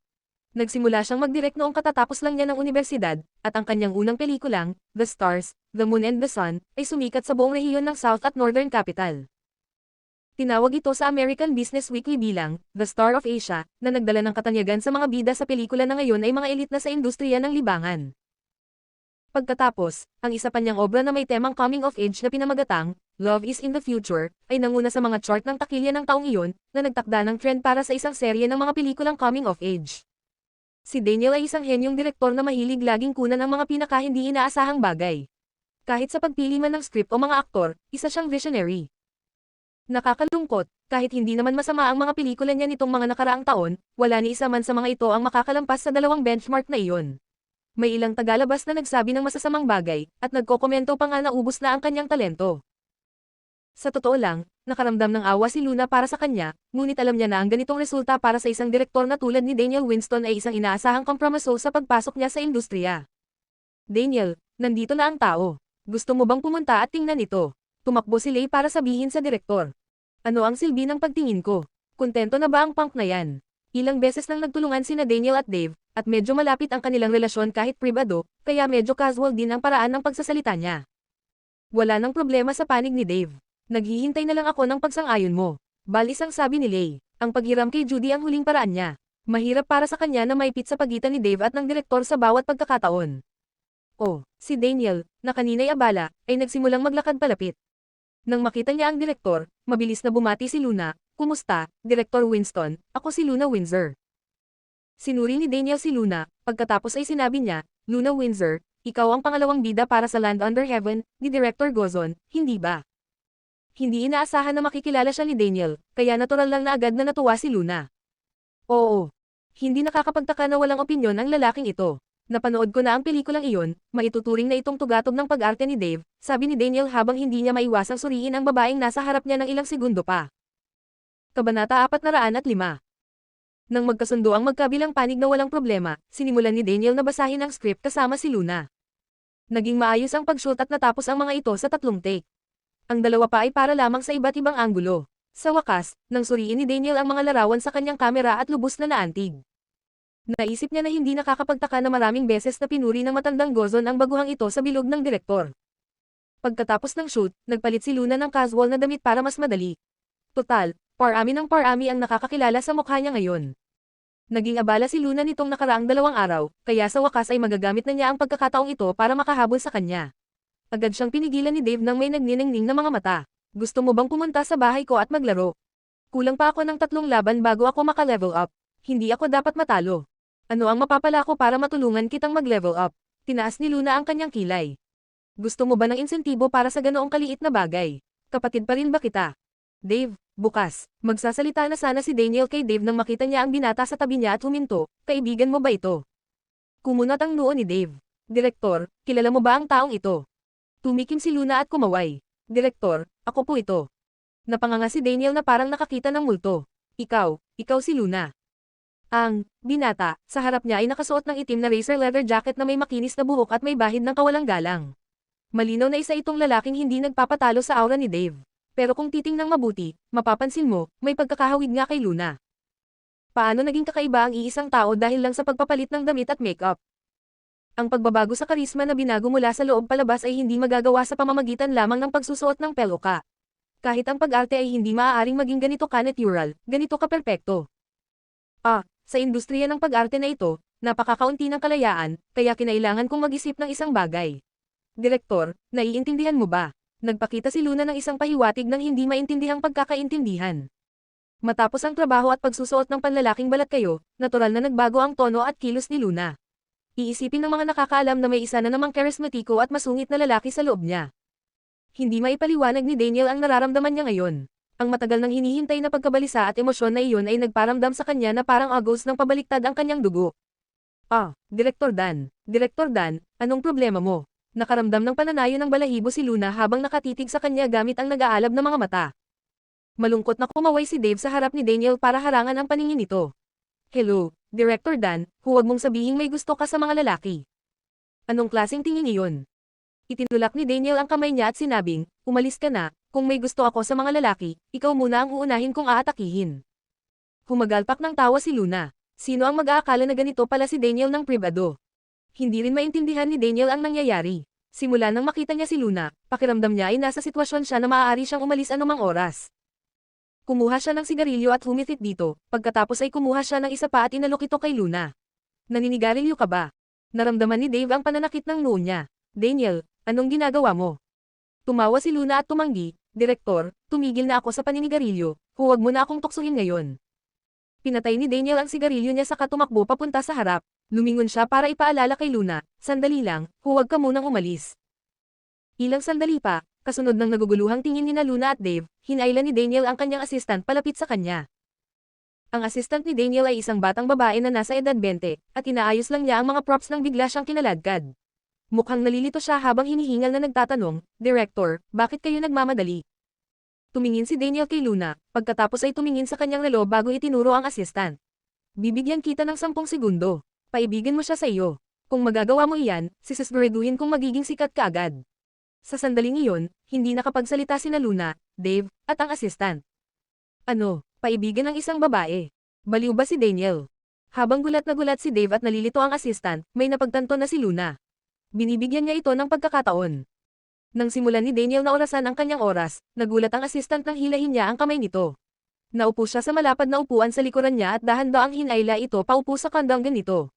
A: Nagsimula siyang mag-direct noong katatapos lang niya ng universidad, at ang kanyang unang pelikulang, The Stars, The Moon and the Sun, ay sumikat sa buong rehiyon ng South at Northern Capital. Tinawag ito sa American Business Weekly bilang The Star of Asia, na nagdala ng katanyagan sa mga bida sa pelikula na ngayon ay mga elit na sa industriya ng libangan. Pagkatapos, ang isa pa niyang obra na may temang coming of age na pinamagatang Love is in the Future, ay nanguna sa mga chart ng takilya ng taong iyon, na nagtakda ng trend para sa isang serye ng mga pelikulang coming of age. Si Daniel ay isang henyong direktor na mahilig laging kunan ang mga pinaka-hindi inaasahang bagay. Kahit sa pagpili man ng script o mga aktor, isa siyang visionary. Nakakalungkot, kahit hindi naman masama ang mga pelikula niya nitong mga nakaraang taon, wala ni isa man sa mga ito ang makakalampas sa dalawang benchmark na iyon. May ilang tagalabas na nagsabi ng masasamang bagay, at nagkokomento pa nga na ubos na ang kanyang talento. Sa totoo lang, nakaramdam ng awa si Luna para sa kanya, ngunit alam niya na ang ganitong resulta para sa isang direktor na tulad ni Daniel Winston ay isang inaasahang kompromiso sa pagpasok niya sa industriya. Daniel, nandito na ang tao. Gusto mo bang pumunta at tingnan ito? Tumakbo si Lay para sabihin sa direktor. Ano ang silbi ng pagtingin ko? Kontento na ba ang punk na yan? Ilang beses nang nagtulungan sina Daniel at Dave, at medyo malapit ang kanilang relasyon kahit pribado, kaya medyo casual din ang paraan ng pagsasalita niya. Wala nang problema sa panig ni Dave. Naghihintay na lang ako ng pagsang-ayon mo. Balis ang sabi ni Lay. Ang paghiram kay Judy ang huling paraan niya. Mahirap para sa kanya na maipit sa pagitan ni Dave at ng direktor sa bawat pagkakataon. Oh, si Daniel, na kanina'y abala, ay nagsimulang maglakad palapit. Nang makita niya ang direktor, mabilis na bumati si Luna. Kumusta, Direktor Winston? Ako si Luna Windsor. Sinuri ni Daniel si Luna, pagkatapos ay sinabi niya, Luna Windsor, ikaw ang pangalawang bida para sa Land Under Heaven, ni Director Gozon, hindi ba? Hindi inaasahan na makikilala siya ni Daniel, kaya natural lang na agad na natuwa si Luna. Oo. Hindi nakakapagtaka na walang opinyon ang lalaking ito. Napanood ko na ang pelikulang iyon, maituturing na itong tugatog ng pag-arte ni Dave, sabi ni Daniel habang hindi niya maiwasang suriin ang babaeng nasa harap niya ng ilang segundo pa. Kabanata 405. Nang magkasundo ang magkabilang panig na walang problema, sinimulan ni Daniel na basahin ang script kasama si Luna. Naging maayos ang pag-shoot at natapos ang mga ito sa 3 take. Ang dalawa pa ay para lamang sa iba't ibang anggulo. Sa wakas, nang suriin ni Daniel ang mga larawan sa kanyang kamera at lubos na naantig. Naisip niya na hindi nakakapagtaka na maraming beses na pinuri ng matandang Gozon ang baguhang ito sa bilog ng direktor. Pagkatapos ng shoot, nagpalit si Luna ng casual na damit para mas madali. Total, parami ng parami ang nakakakilala sa mukha niya ngayon. Naging abala si Luna nitong nakaraang 2 araw, kaya sa wakas ay magagamit na niya ang pagkakataong ito para makahabol sa kanya. Agad siyang pinigilan ni Dave nang may nagniningning na mga mata. Gusto mo bang pumunta sa bahay ko at maglaro? Kulang pa ako ng 3 laban bago ako maka-level up. Hindi ako dapat matalo. Ano ang mapapala ko para matulungan kitang mag-level up? Tinaas ni Luna ang kanyang kilay. Gusto mo ba ng insentibo para sa ganoong kaliit na bagay? Kapatid pa rin ba kita? Dave, bukas. Magsasalita na sana si Daniel kay Dave nang makita niya ang binata sa tabi niya at huminto. Kaibigan mo ba ito? Kumunat ang noo ni Dave. Direktor, kilala mo ba ang taong ito? Tumikim si Luna at kumaway. Direktor, ako po ito. Napanganga si Daniel na parang nakakita ng multo. Ikaw si Luna. Ang binata, sa harap niya ay nakasuot ng itim na racer leather jacket na may makinis na buhok at may bahid ng kawalang galang. Malinaw na isa itong lalaking hindi nagpapatalo sa aura ni Dave. Pero kung titingnang mabuti, mapapansin mo, may pagkakahawig nga kay Luna. Paano naging kakaiba ang iisang tao dahil lang sa pagpapalit ng damit at makeup? Ang pagbabago sa karisma na binago mula sa loob palabas ay hindi magagawa sa pamamagitan lamang ng pagsusuot ng peluka. Kahit ang pag-arte ay hindi maaaring maging ganito ka-natural, ganito ka-perpekto. Sa industriya ng pag-arte na ito, napakakaunti ng kalayaan, kaya kinailangan kong mag-isip ng isang bagay. Direktor, naiintindihan mo ba? Nagpakita si Luna ng isang pahiwatig ng hindi maintindihang pagkakaintindihan. Matapos ang trabaho at pagsusuot ng panlalaking balat kayo, natural na nagbago ang tono at kilos ni Luna. Iisipin ng mga nakakaalam na may isa na namang karismatiko at masungit na lalaki sa loob niya. Hindi maipaliwanag ni Daniel ang nararamdaman niya ngayon. Ang matagal nang hinihintay na pagkabalisa at emosyon na iyon ay nagparamdam sa kanya na parang agos ng pabaliktad ang kanyang dugo. Direktor Dan, anong problema mo? Nakaramdam ng pananayo ng balahibo si Luna habang nakatitig sa kanya gamit ang nag-aalab na mga mata. Malungkot na kumaway si Dave sa harap ni Daniel para harangan ang paningin nito. Hello, Director Dan, huwag mong sabihing may gusto ka sa mga lalaki. Anong klaseng tingin iyon? Itinulak ni Daniel ang kamay niya at sinabing, umalis ka na, kung may gusto ako sa mga lalaki, ikaw muna ang uunahin kong aatakihin. Humagalpak ng tawa si Luna. Sino ang mag-aakala na ganito pala si Daniel ng pribado? Hindi rin maintindihan ni Daniel ang nangyayari. Simula nang makita niya si Luna, pakiramdam niya ay nasa sitwasyon siya na maaari siyang umalis anumang oras. Kumuha siya ng sigarilyo at humitit dito, pagkatapos ay kumuha siya ng isa pa at inalok ito kay Luna. Naninigarilyo ka ba? Naramdaman ni Dave ang pananakit ng noo niya. Daniel, anong ginagawa mo? Tumawa si Luna at tumanggi, Direktor, tumigil na ako sa paninigarilyo, huwag mo na akong tuksuhin ngayon. Pinatay ni Daniel ang sigarilyo niya saka tumakbo papunta sa harap. Lumingon siya para ipaalala kay Luna, sandali lang, huwag ka munang umalis. Ilang sandali pa, kasunod ng naguguluhang tingin ni Luna at Dave, hinailan ni Daniel ang kanyang assistant palapit sa kanya. Ang assistant ni Daniel ay isang batang babae na nasa edad 20, at inaayos lang niya ang mga props nang bigla siyang kinaladkad. Mukhang nalilito siya habang hinihingal na nagtatanong, Director, bakit kayo nagmamadali? Tumingin si Daniel kay Luna, pagkatapos ay tumingin sa kanyang relo bago itinuro ang assistant. Bibigyan kita ng 10 segundo. Paibigin mo siya sa iyo. Kung magagawa mo iyan, sisiguraduhin kong magiging sikat ka agad. Sa sandaling iyon, hindi nakapagsalita sina Luna, Dave, at ang assistant. Ano, paibigin ng isang babae? Baliw ba si Daniel? Habang gulat na gulat si Dave at nalilito ang assistant, may napagtanto na si Luna. Binibigyan niya ito ng pagkakataon. Nang simulan ni Daniel na orasan ang kanyang oras, nagulat ang assistant nang hilahin niya ang kamay nito. Naupo siya sa malapad na upuan sa likuran niya at dahan-daang hinayla ito paupo sa kandang ganito.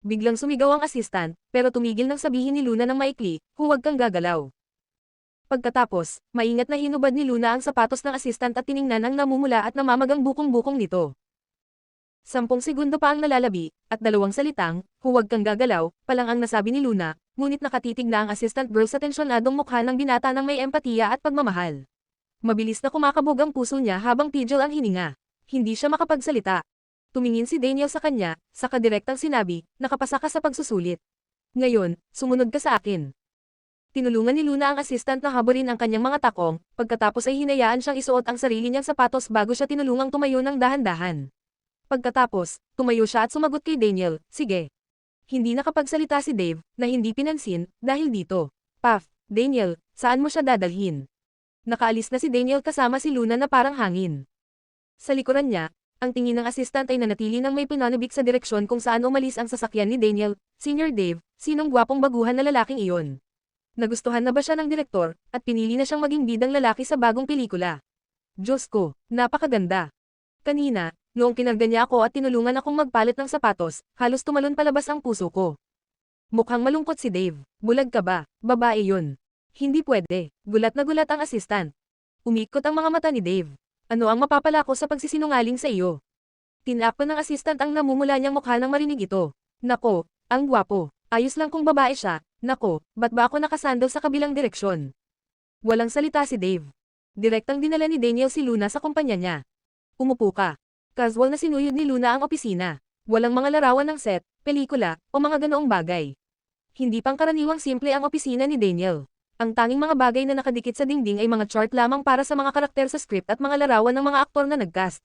A: Biglang sumigaw ang assistant, pero tumigil nang sabihin ni Luna ng maikli, huwag kang gagalaw. Pagkatapos, maingat na hinubad ni Luna ang sapatos ng assistant at tiningnan ang namumula at namamagang bukong-bukong nito. 10 segundo pa ang nalalabi, at 2 salitang, huwag kang gagalaw, palang ang nasabi ni Luna, ngunit nakatitig na ang assistant girl sa tensyonadong mukha ng binata ng may empatiya at pagmamahal. Mabilis na kumakabog ang puso niya habang tigil ang hininga. Hindi siya makapagsalita. Tumingin si Daniel sa kanya, saka direktang sinabi, nakapasa ka sa pagsusulit. Ngayon, sumunod ka sa akin. Tinulungan ni Luna ang assistant na haburin ang kanyang mga takong, pagkatapos ay hinayaan siyang isuot ang sarili niyang sapatos bago siya tinulungang tumayo ng dahan-dahan. Pagkatapos, tumayo siya at sumagot kay Daniel, sige. Hindi nakapagsalita si Dave, na hindi pinansin, dahil dito. Puff, Daniel, saan mo siya dadalhin? Nakaalis na si Daniel kasama si Luna na parang hangin. Sa likuran niya, ang tingin ng assistant ay nanatili nang may pinanabik sa direksyon kung saan umalis ang sasakyan ni Daniel, Senior Dave, sinong gwapong baguhan na lalaking iyon. Nagustuhan na ba siya ng direktor, at pinili na siyang maging bidang lalaki sa bagong pelikula. Diyos ko, napakaganda. Kanina, noong kinarga niya ako at tinulungan akong magpalit ng sapatos, halos tumalon palabas ang puso ko. Mukhang malungkot si Dave, bulag ka ba, babae yun. Hindi pwede, gulat na gulat ang assistant. Umikot ang mga mata ni Dave. Ano ang mapapala ko sa pagsisinungaling sa iyo? Tinakpan ng assistant ang namumula niyang mukha nang marinig ito. Nako, ang gwapo. Ayos lang kung babae siya. Nako, ba't ba ako nakasandal sa kabilang direksyon? Walang salita si Dave. Direktang dinala ni Daniel si Luna sa kumpanya niya. Umupo ka. Casual na sinuyod ni Luna ang opisina. Walang mga larawan ng set, pelikula, o mga ganoong bagay. Hindi pangkaraniwang simple ang opisina ni Daniel. Ang tanging mga bagay na nakadikit sa dingding ay mga chart lamang para sa mga karakter sa script at mga larawan ng mga aktor na nagcast.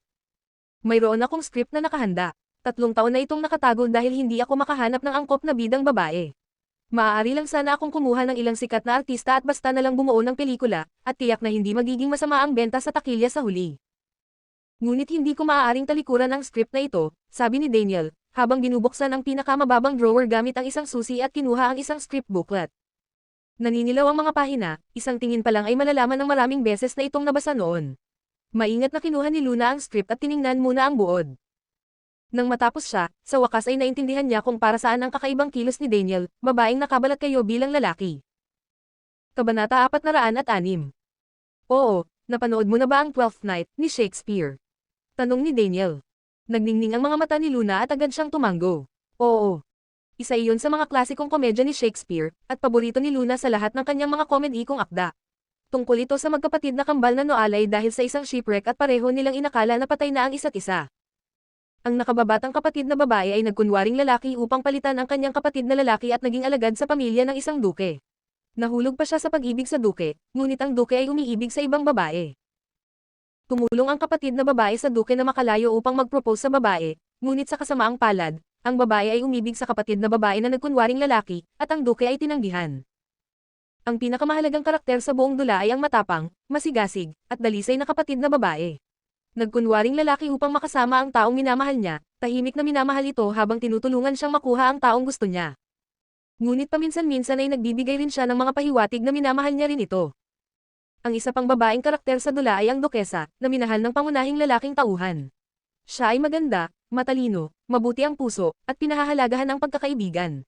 A: Mayroon akong script na nakahanda. 3 taon na itong nakatago dahil hindi ako makahanap ng angkop na bidang babae. Maaari lang sana akong kumuha ng ilang sikat na artista at basta na lang bumuo ng pelikula, at tiyak na hindi magiging masama ang benta sa takilya sa huli. Ngunit hindi ko maaaring talikuran ang script na ito, sabi ni Daniel, habang binubuksan ang pinakamababang drawer gamit ang isang susi at kinuha ang isang script booklet. Naninilaw ang mga pahina, isang tingin pa lang ay malalaman ng maraming beses na itong nabasa noon. Maingat na kinuha ni Luna ang script at tiningnan muna ang buod. Nang matapos siya, sa wakas ay naintindihan niya kung para saan ang kakaibang kilos ni Daniel, babaeng nakabalat kayo bilang lalaki. Kabanata 406. Oo, napanood mo na ba ang Twelfth Night ni Shakespeare? Tanong ni Daniel. Nagningning ang mga mata ni Luna at agad siyang tumango. Oo. Isa iyon sa mga klasikong komedya ni Shakespeare, at paborito ni Luna sa lahat ng kanyang mga komedikong akda. Tungkol ito sa magkapatid na kambal na noalay dahil sa isang shipwreck at pareho nilang inakala na patay na ang isa't isa. Ang nakababatang kapatid na babae ay nagkunwaring lalaki upang palitan ang kanyang kapatid na lalaki at naging alagad sa pamilya ng isang duke. Nahulog pa siya sa pag-ibig sa duke, ngunit ang duke ay umiibig sa ibang babae. Tumulong ang kapatid na babae sa duke na makalayo upang mag-propose sa babae, ngunit sa kasamaang palad, ang babae ay umibig sa kapatid na babae na nagkunwaring lalaki, at ang duke ay tinanggihan. Ang pinakamahalagang karakter sa buong dula ay ang matapang, masigasig, at dalisay na kapatid na babae. Nagkunwaring lalaki upang makasama ang taong minamahal niya, tahimik na minamahal ito habang tinutulungan siyang makuha ang taong gusto niya. Ngunit paminsan-minsan ay nagbibigay rin siya ng mga pahiwatig na minamahal niya rin ito. Ang isa pang babaeng karakter sa dula ay ang Dukesa, na minahal ng pangunahing lalaking tauhan. Siya ay maganda, matalino, mabuti ang puso, at pinahahalagahan ang pagkakaibigan.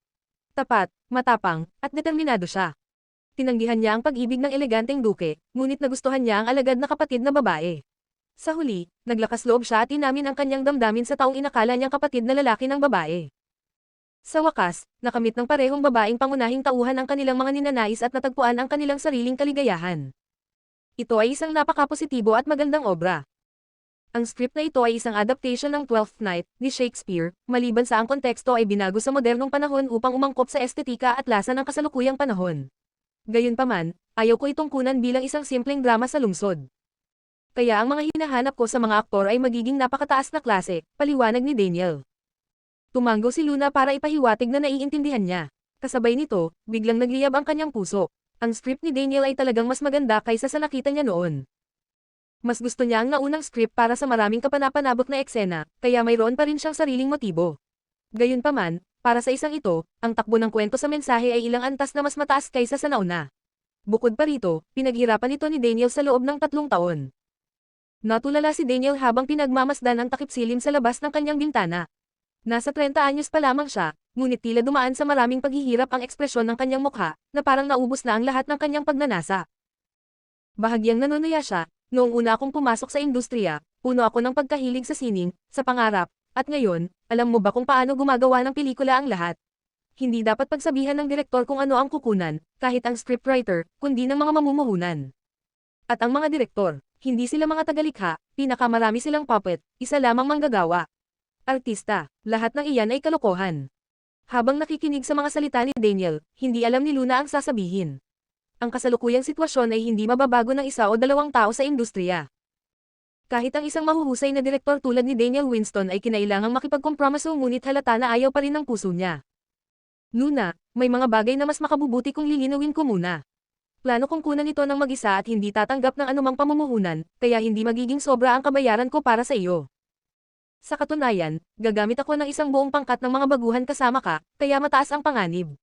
A: Tapat, matapang, at determinado siya. Tinanggihan niya ang pag-ibig ng eleganteng duke, ngunit nagustuhan niya ang alagad na kapatid na babae. Sa huli, naglakas loob siya at inamin ang kanyang damdamin sa taong inakala niyang kapatid na lalaki ng babae. Sa wakas, nakamit ng parehong babaeng pangunahing tauhan ang kanilang mga ninanais at natagpuan ang kanilang sariling kaligayahan. Ito ay isang napakapositibo at magandang obra. Ang script na ito ay isang adaptation ng Twelfth Night ni Shakespeare, maliban sa ang konteksto ay binago sa modernong panahon upang umangkop sa estetika at lasa ng kasalukuyang panahon. Gayunpaman, ayaw ko itong kunan bilang isang simpleng drama sa lungsod. Kaya ang mga hinahanap ko sa mga aktor ay magiging napakataas na klase, paliwanag ni Daniel. Tumango si Luna para ipahiwatig na naiintindihan niya. Kasabay nito, biglang nagliyab ang kanyang puso. Ang script ni Daniel ay talagang mas maganda kaysa sa nakita niya noon. Mas gusto niya ang naunang script para sa maraming kapanapanabok na eksena, kaya mayroon pa rin siyang sariling motibo. Gayunpaman, para sa isang ito, ang takbo ng kwento sa mensahe ay ilang antas na mas mataas kaysa sa nauna. Bukod pa rito, pinaghirapan ito ni Daniel sa loob ng 3 taon. Natulala si Daniel habang pinagmamasdan ang takip-silim sa labas ng kanyang bintana. Nasa 30 anyos pa lamang siya, ngunit tila dumaan sa maraming paghihirap ang ekspresyon ng kanyang mukha, na parang naubos na ang lahat ng kanyang pagnanasa. Bahagyang nanunuya siya. Noong una akong pumasok sa industriya, puno ako ng pagkahilig sa sining, sa pangarap, at ngayon, alam mo ba kung paano gumagawa ng pelikula ang lahat? Hindi dapat pagsabihan ng direktor kung ano ang kukunan, kahit ang scriptwriter, kundi ng mga mamumuhunan. At ang mga direktor, hindi sila mga tagalikha, pinakamarami silang puppet, isa lamang manggagawa. Artista, lahat ng iyan ay kalokohan. Habang nakikinig sa mga salita ni Daniel, hindi alam ni Luna ang sasabihin. Ang kasalukuyang sitwasyon ay hindi mababago ng 1 o 2 tao sa industriya. Kahit ang isang mahuhusay na direktor tulad ni Daniel Winston ay kinailangang makipagkompromiso ngunit halata na ayaw pa rin ng puso niya. Luna, may mga bagay na mas makabubuti kung lilinawin ko muna. Plano kong kunan ito ng mag-isa at hindi tatanggap ng anumang pamumuhunan, kaya hindi magiging sobra ang kabayaran ko para sa iyo. Sa katunayan, gagamit ako ng isang buong pangkat ng mga baguhan kasama ka, kaya mataas ang panganib.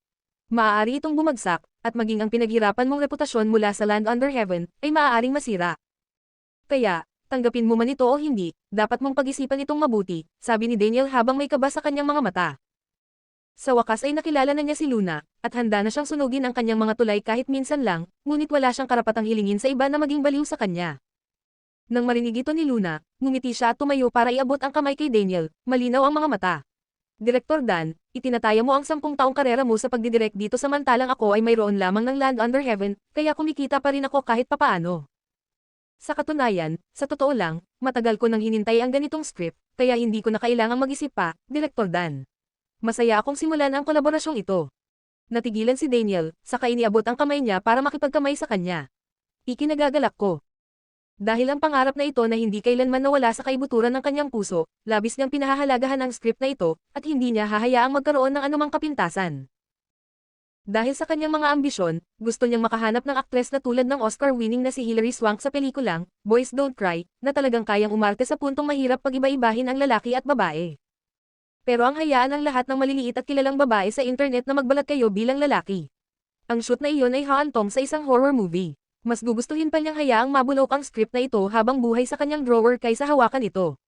A: Maaari itong bumagsak, at maging ang pinaghirapan mong reputasyon mula sa Land Under Heaven, ay maaaring masira. Kaya, tanggapin mo man ito o hindi, dapat mong pag-isipan itong mabuti, sabi ni Daniel habang may kaba sa kanyang mga mata. Sa wakas ay nakilala na niya si Luna, at handa na siyang sunugin ang kanyang mga tulay kahit minsan lang, ngunit wala siyang karapatang hilingin sa iba na maging baliw sa kanya. Nang marinig ito ni Luna, ngumiti siya at tumayo para iabot ang kamay kay Daniel, malinaw ang mga mata. Direktor Dan, itinataya mo ang 10 taong karera mo sa pagdidirect dito samantalang ako ay mayroon lamang ng Land Under Heaven, kaya kumikita pa rin ako kahit papaano. Sa katunayan, sa totoo lang, matagal ko nang hinintay ang ganitong script, kaya hindi ko na kailangang mag-isip pa, Direktor Dan. Masaya akong simulan ang kolaborasyong ito. Natigilan si Daniel, saka iniabot ang kamay niya para makipagkamay sa kanya. Ikinagagalak ko. Dahil ang pangarap na ito na hindi kailanman nawala sa kaibuturan ng kanyang puso, labis niyang pinahahalagahan ang script na ito, at hindi niya hahayaang magkaroon ng anumang kapintasan. Dahil sa kanyang mga ambisyon, gusto niyang makahanap ng aktres na tulad ng Oscar-winning na si Hilary Swank sa pelikulang Boys Don't Cry, na talagang kayang umarte sa puntong mahirap pag-iba-ibahin ang lalaki at babae. Pero ang hayaan ng lahat ng maliliit at kilalang babae sa internet na magbalat kayo bilang lalaki. Ang shoot na iyon ay haantong sa isang horror movie. Mas gugustuhin pa niyang hayaang mabulok ang script na ito habang buhay sa kanyang drawer kaysa hawakan ito.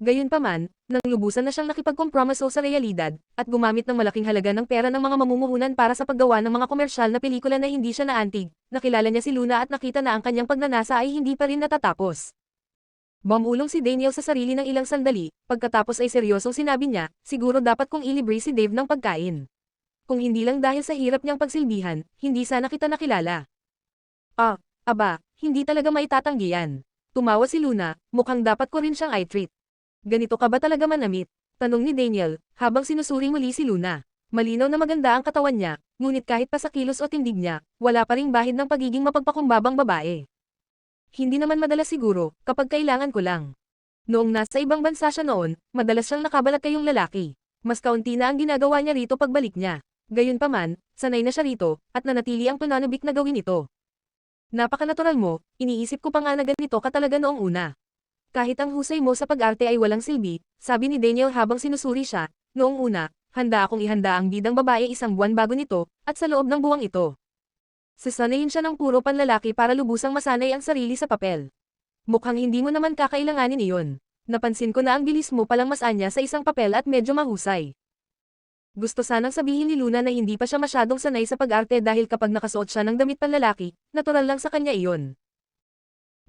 A: Gayunpaman, nang lubusan na siyang nakipagkompromiso sa realidad, at gumamit ng malaking halaga ng pera ng mga mamumuhunan para sa paggawa ng mga komersyal na pelikula na hindi siya naantig, nakilala niya si Luna at nakita na ang kanyang pagnanasa ay hindi pa rin natatapos. Bumulong si Daniel sa sarili ng ilang sandali, pagkatapos ay seryosong sinabi niya, siguro dapat kong ilibre si Dave ng pagkain. Kung hindi lang dahil sa hirap niyang pagsilbihan, hindi sana kita nakilala. Aba, hindi talaga maitatanggi yan. Tumawa si Luna, mukhang dapat ko rin siyang i-treat. Ganito ka ba talaga manamit? Tanong ni Daniel, habang sinusuri muli si Luna. Malinaw na maganda ang katawan niya, ngunit kahit pa sa kilos o tindig niya, wala pa ring bahid ng pagiging mapagpakumbabang babae. Hindi naman madalas siguro, kapag kailangan ko lang. Noong nasa ibang bansa siya noon, madalas siyang nakabalat kayong lalaki. Mas kaunti na ang ginagawa niya rito pagbalik niya. Gayunpaman, sanay na siya rito, at nanatili ang pananabik na gawin ito. Napakanatural mo, iniisip ko pa nga na ganito ka talaga noong una. Kahit ang husay mo sa pag-arte ay walang silbi, sabi ni Daniel habang sinusuri siya, noong una, handa akong ihanda ang bidang babae 1 buwan bago nito, at sa loob ng buwang ito. Sasanayin siya ng puro panlalaki para lubusang masanay ang sarili sa papel. Mukhang hindi mo naman kakailanganin iyon. Napansin ko na ang bilis mo palang masanya sa isang papel at medyo mahusay. Gusto sanang sabihin ni Luna na hindi pa siya masyadong sanay sa pag-arte dahil kapag nakasuot siya ng damit panlalaki, natural lang sa kanya iyon.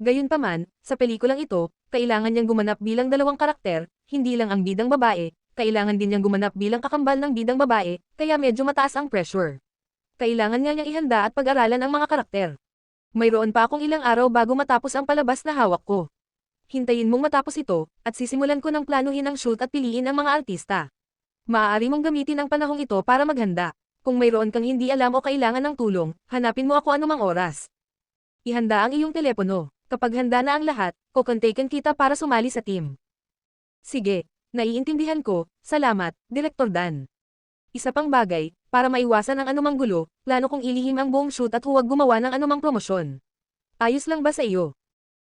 A: Gayunpaman, sa pelikulang ito, kailangan niyang gumanap bilang 2 karakter, hindi lang ang bidang babae, kailangan din niyang gumanap bilang kakambal ng bidang babae, kaya medyo mataas ang pressure. Kailangan niya niyang ihanda at pag-aralan ang mga karakter. Mayroon pa akong ilang araw bago matapos ang palabas na hawak ko. Hintayin mong matapos ito, at sisimulan ko ng planuhin ang shoot at piliin ang mga artista. Maaari mong gamitin ang panahong ito para maghanda. Kung mayroon kang hindi alam o kailangan ng tulong, hanapin mo ako anumang oras. Ihanda ang iyong telepono. Kapag handa na ang lahat, kukontakin kita para sumali sa team. Sige, naiintindihan ko, salamat, Direktor Dan. Isa pang bagay, para maiwasan ang anumang gulo, plano kong ilihim ang buong shoot at huwag gumawa ng anumang promosyon. Ayos lang ba sa iyo?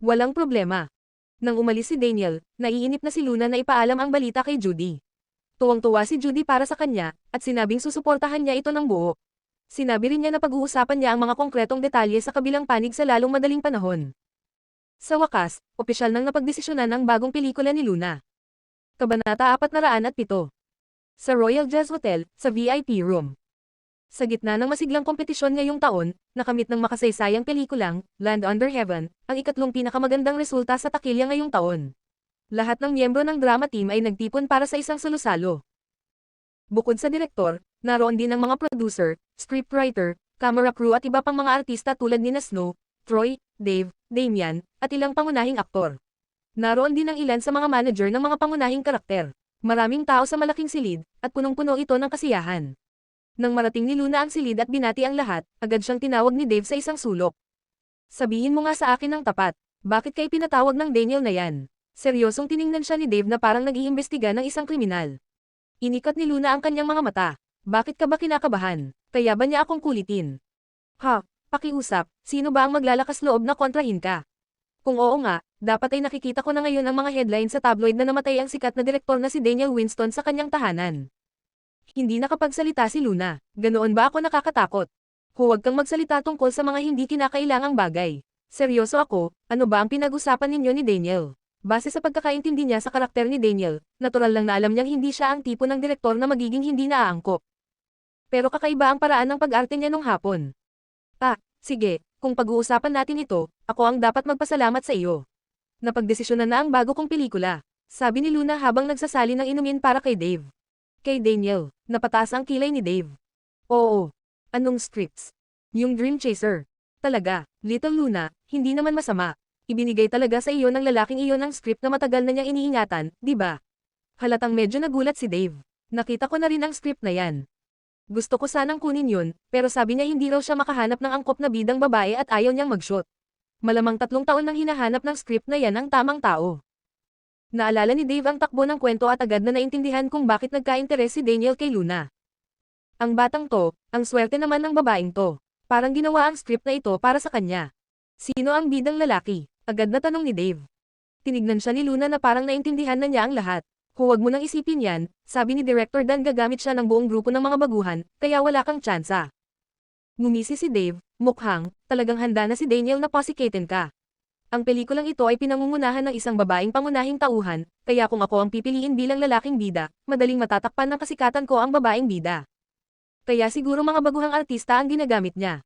A: Walang problema. Nang umalis si Daniel, naiinip na si Luna na ipaalam ang balita kay Judy. Tuwang-tuwa si Judy para sa kanya, at sinabing susuportahan niya ito ng buo. Sinabi rin niya na pag-uusapan niya ang mga konkretong detalye sa kabilang panig sa lalong madaling panahon. Sa wakas, opisyal nang napagdesisyonan ang bagong pelikula ni Luna. Kabanata 407. Sa Royal Jazz Hotel, sa VIP room. Sa gitna ng masiglang kompetisyon ngayong taon, nakamit ng makasaysayang pelikulang, Land Under Heaven, ang ikatlong pinakamagandang resulta sa takilya ngayong taon. Lahat ng miyembro ng drama team ay nagtipon para sa isang salusalo. Bukod sa direktor, naroon din ang mga producer, scriptwriter, camera crew at iba pang mga artista tulad ni Snow, Troy, Dave, Damian, at ilang pangunahing aktor. Naroon din ang ilan sa mga manager ng mga pangunahing karakter. Maraming tao sa malaking silid, at punong-puno ito ng kasiyahan. Nang marating ni Luna ang silid at binati ang lahat, agad siyang tinawag ni Dave sa isang sulok. Sabihin mo nga sa akin ng tapat, bakit kay pinatawag ng Daniel na yan? Seryosong tiningnan siya ni Dave na parang nag-iimbestiga ng isang kriminal. Inikat ni Luna ang kanyang mga mata. Bakit ka ba kinakabahan? Kaya ba niya akong kulitin? Ha, pakiusap, sino ba ang maglalakas loob na kontrahin ka? Kung oo nga, dapat ay nakikita ko na ngayon ang mga headline sa tabloid na namatay ang sikat na direktor na si Daniel Winston sa kanyang tahanan. Hindi nakapagsalita si Luna. Ganoon ba ako nakakatakot? Huwag kang magsalita tungkol sa mga hindi kinakailangang bagay. Seryoso ako, ano ba ang pinag-usapan ninyo ni Daniel? Base sa pagkakaintindi niya sa karakter ni Daniel, natural lang na alam niyang hindi siya ang tipo ng direktor na magiging hindi naaangkop. Pero kakaiba ang paraan ng pag-arte niya nung hapon. Sige, kung pag-uusapan natin ito, ako ang dapat magpasalamat sa iyo. Napagdesisyonan na ang bago kong pelikula, sabi ni Luna habang nagsasali ng inumin para kay Dave. Kay Daniel, napataas ang kilay ni Dave. Oo. Anong scripts? Yung Dream Chaser. Talaga, Little Luna, hindi naman masama. Ibinigay talaga sa iyo ng lalaking iyon ang script na matagal na niyang iniingatan, di ba? Halatang medyo nagulat si Dave. Nakita ko na rin ang script na yan. Gusto ko sanang kunin yun, pero sabi niya hindi raw siya makahanap ng angkop na bidang babae at ayaw niyang mag-shoot. Malamang 3 taon nang hinahanap ng script na yan ang tamang tao. Naalala ni Dave ang takbo ng kwento at agad na naintindihan kung bakit nagka-interes si Daniel kay Luna. Ang batang to, ang swerte naman ng babaeng to. Parang ginawa ang script na ito para sa kanya. Sino ang bidang lalaki? Agad na tanong ni Dave. Tinignan siya ni Luna na parang naintindihan na niya ang lahat. Huwag mo nang isipin yan, sabi ni Director Dan gagamit siya ng buong grupo ng mga baguhan, kaya wala kang tsansa. Ngumisi si Dave, mukhang, talagang handa na si Daniel na posikatin ka. Ang pelikulang ito ay pinangungunahan ng isang babaeng pangunahing tauhan, kaya kung ako ang pipiliin bilang lalaking bida, madaling matatakpan ng kasikatan ko ang babaeng bida. Kaya siguro mga baguhang artista ang ginagamit niya.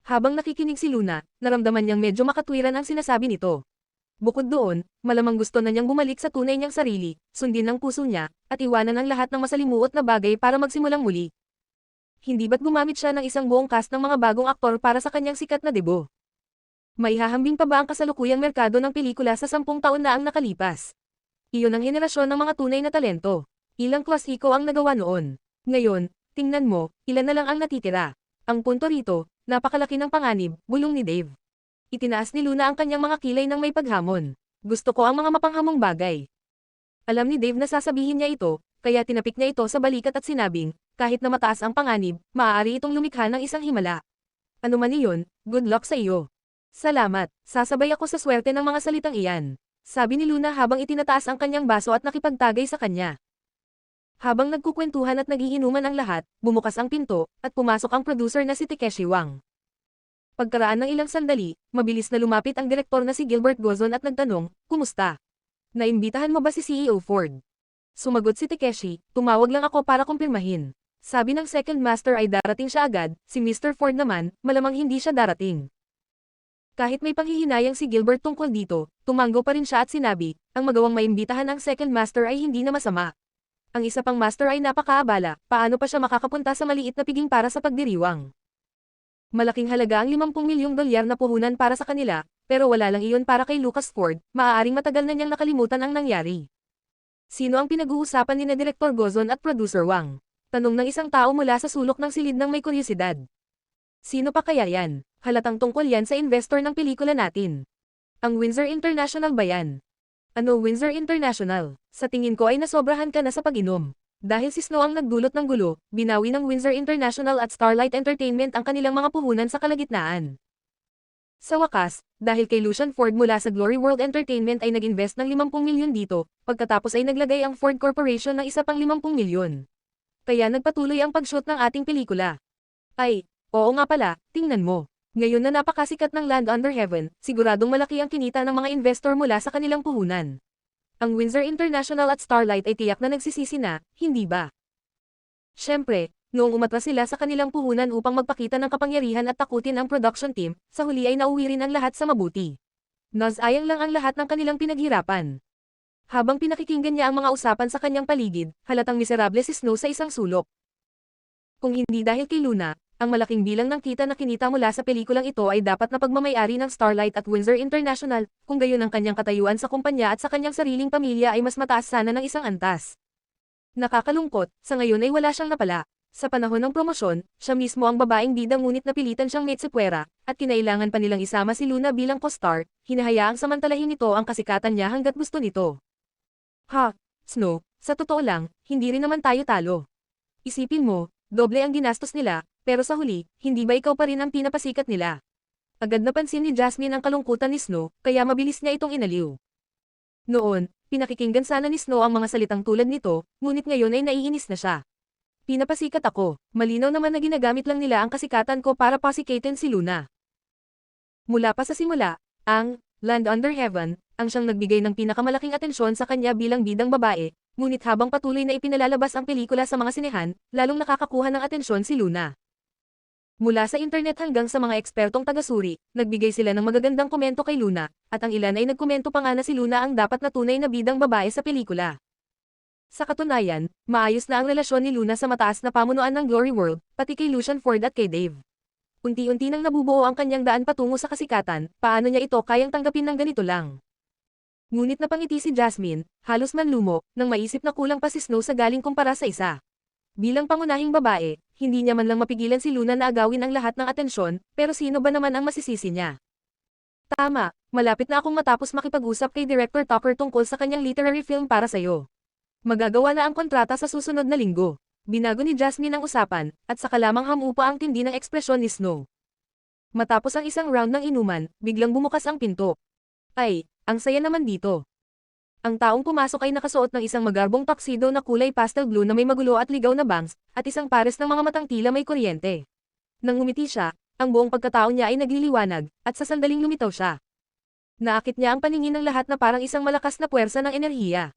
A: Habang nakikinig si Luna, naramdaman niyang medyo makatwiran ang sinasabi nito. Bukod doon, malamang gusto na niyang bumalik sa tunay niyang sarili, sundin ang puso niya, at iwanan ang lahat ng masalimuot na bagay para magsimulang muli. Hindi ba't gumamit siya ng isang buong cast ng mga bagong aktor para sa kanyang sikat na debut? Maihahambing pa ba ang kasalukuyang merkado ng pelikula sa 10 taon na ang nakalipas? Iyon ang henerasyon ng mga tunay na talento. Ilang klasiko ang nagawa noon. Ngayon, tingnan mo, ilan na lang ang natitira. Ang punto rito, napakalaki ng panganib, bulong ni Dave. Itinaas ni Luna ang kanyang mga kilay ng may paghamon. Gusto ko ang mga mapanghamong bagay. Alam ni Dave na sasabihin niya ito, kaya tinapik niya ito sa balikat at sinabing, kahit na mataas ang panganib, maaari itong lumikha ng isang himala. Ano man iyon, good luck sa iyo. Salamat, sasabay ako sa swerte ng mga salitang iyan. Sabi ni Luna habang itinataas ang kanyang baso at nakipagtagay sa kanya. Habang nagkukwentuhan at nagiinuman ang lahat, bumukas ang pinto, at pumasok ang producer na si Takeshi Wang. Pagkaraan ng ilang sandali, mabilis na lumapit ang direktor na si Gilbert Gozon at nagtanong, "Kumusta? Naimbitahan mo ba si CEO Ford?" Sumagot si Takeshi, "Tumawag lang ako para kumpirmahin." Sabi ng second master ay darating siya agad, si Mr. Ford naman, malamang hindi siya darating. Kahit may panghihinayang si Gilbert tungkol dito, tumango pa rin siya at sinabi, ang magawang maimbitahan ang second master ay hindi na masama. Ang isa pang master ay napakaabala, paano pa siya makakapunta sa maliit na piging para sa pagdiriwang? Malaking halaga ang 50 milyong dolyar na puhunan para sa kanila, pero wala lang iyon para kay Lucas Ford, maaaring matagal na niyang nakalimutan ang nangyari. Sino ang pinag-uusapan ni na Direktor Gozon at Producer Wang? Tanong ng isang tao mula sa sulok ng silid ng may kuryosidad. Sino pa kaya yan? Halatang tungkol yan sa investor ng pelikula natin. Ang Windsor International ba yan? Ano Windsor International? Sa tingin ko ay nasobrahan ka na sa pag-inom. Dahil si Snow ang nagdulot ng gulo, binawi ng Windsor International at Starlight Entertainment ang kanilang mga puhunan sa kalagitnaan. Sa wakas, dahil kay Lucian Ford mula sa Glory World Entertainment ay nag-invest ng 50 milyon dito, pagkatapos ay naglagay ang Ford Corporation ng isa pang 50 milyon. Kaya nagpatuloy ang pag-shoot ng ating pelikula. Ay, oo nga pala, tingnan mo. Ngayon na napakasikat ng Land Under Heaven, siguradong malaki ang kinita ng mga investor mula sa kanilang puhunan. Ang Windsor International at Starlight ay tiyak na nagsisisi na, hindi ba? Siyempre, noong umatras sila sa kanilang puhunan upang magpakita ng kapangyarihan at takutin ang production team, sa huli ay nauwi rin ang lahat sa mabuti. Nasayang lang ang lahat ng kanilang pinaghirapan. Habang pinakikinggan niya ang mga usapan sa kanyang paligid, halatang miserable si Snow sa isang sulok. Kung hindi dahil kay Luna, ang malaking bilang ng kita na kinita mula sa pelikulang ito ay dapat na pagmamay-ari ng Starlight at Windsor International, kung gayon ang kanyang katayuan sa kumpanya at sa kanyang sariling pamilya ay mas mataas sana ng isang antas. Nakakalungkot, sa ngayon ay wala siyang napala. Sa panahon ng promosyon, siya mismo ang babaeng bida ngunit napilitan siyang mate si Puera, at kinailangan pa nilang isama si Luna bilang co-star, hinahayaang samantalahin nito ang kasikatan niya hanggat gusto nito. Ha, Snow, sa totoo lang, hindi rin naman tayo talo. Isipin mo, doble ang ginastos nila, pero sa huli, hindi ba ikaw pa rin ang pinapasikat nila? Agad napansin ni Jasmine ang kalungkutan ni Snow, kaya mabilis niya itong inaliw. Noon, pinakikinggan sana ni Snow ang mga salitang tulad nito, ngunit ngayon ay naiinis na siya. Pinapasikat ako, malinaw naman na ginagamit lang nila ang kasikatan ko para pasikatin si Luna. Mula pa sa simula, ang Land Under Heaven, ang siyang nagbigay ng pinakamalaking atensyon sa kanya bilang bidang babae, ngunit habang patuloy na ipinalalabas ang pelikula sa mga sinehan, lalong nakakakuha ng atensyon si Luna. Mula sa internet hanggang sa mga ekspertong tagasuri, nagbigay sila ng magagandang komento kay Luna, at ang ilan ay nagkomento pa nga na si Luna ang dapat na tunay na bidang babae sa pelikula. Sa katunayan, maayos na ang relasyon ni Luna sa mataas na pamunuan ng Glory World, pati kay Lucian Ford at kay Dave. Unti-unti nang nabubuo ang kanyang daan patungo sa kasikatan, paano niya ito kayang tanggapin ng ganito lang? Ngunit napangiti si Jasmine, halos manlumo, nang maisip na kulang pa si Snow sa galing kumpara sa isa. Bilang pangunahing babae, hindi niya man lang mapigilan si Luna na agawin ang lahat ng atensyon, pero sino ba naman ang masisisi niya? Tama, malapit na akong matapos makipag-usap kay Director Tucker tungkol sa kanyang literary film para sa'yo. Magagawa na ang kontrata sa susunod na linggo. Binago ni Jasmine ang usapan, at saka lamang hamupa ang tindi ng ekspresyon ni Snow. Matapos ang isang round ng inuman, biglang bumukas ang pinto. Ay, ang saya naman dito. Ang taong pumasok ay nakasuot ng isang magarbong tuxedo na kulay pastel blue na may magulo at ligaw na bangs, at isang pares ng mga matang tila may kuryente. Nang ngumiti siya, ang buong pagkatao niya ay nagliliwanag, at sa sandaling lumitaw siya. Naakit niya ang paningin ng lahat na parang isang malakas na puwersa ng enerhiya.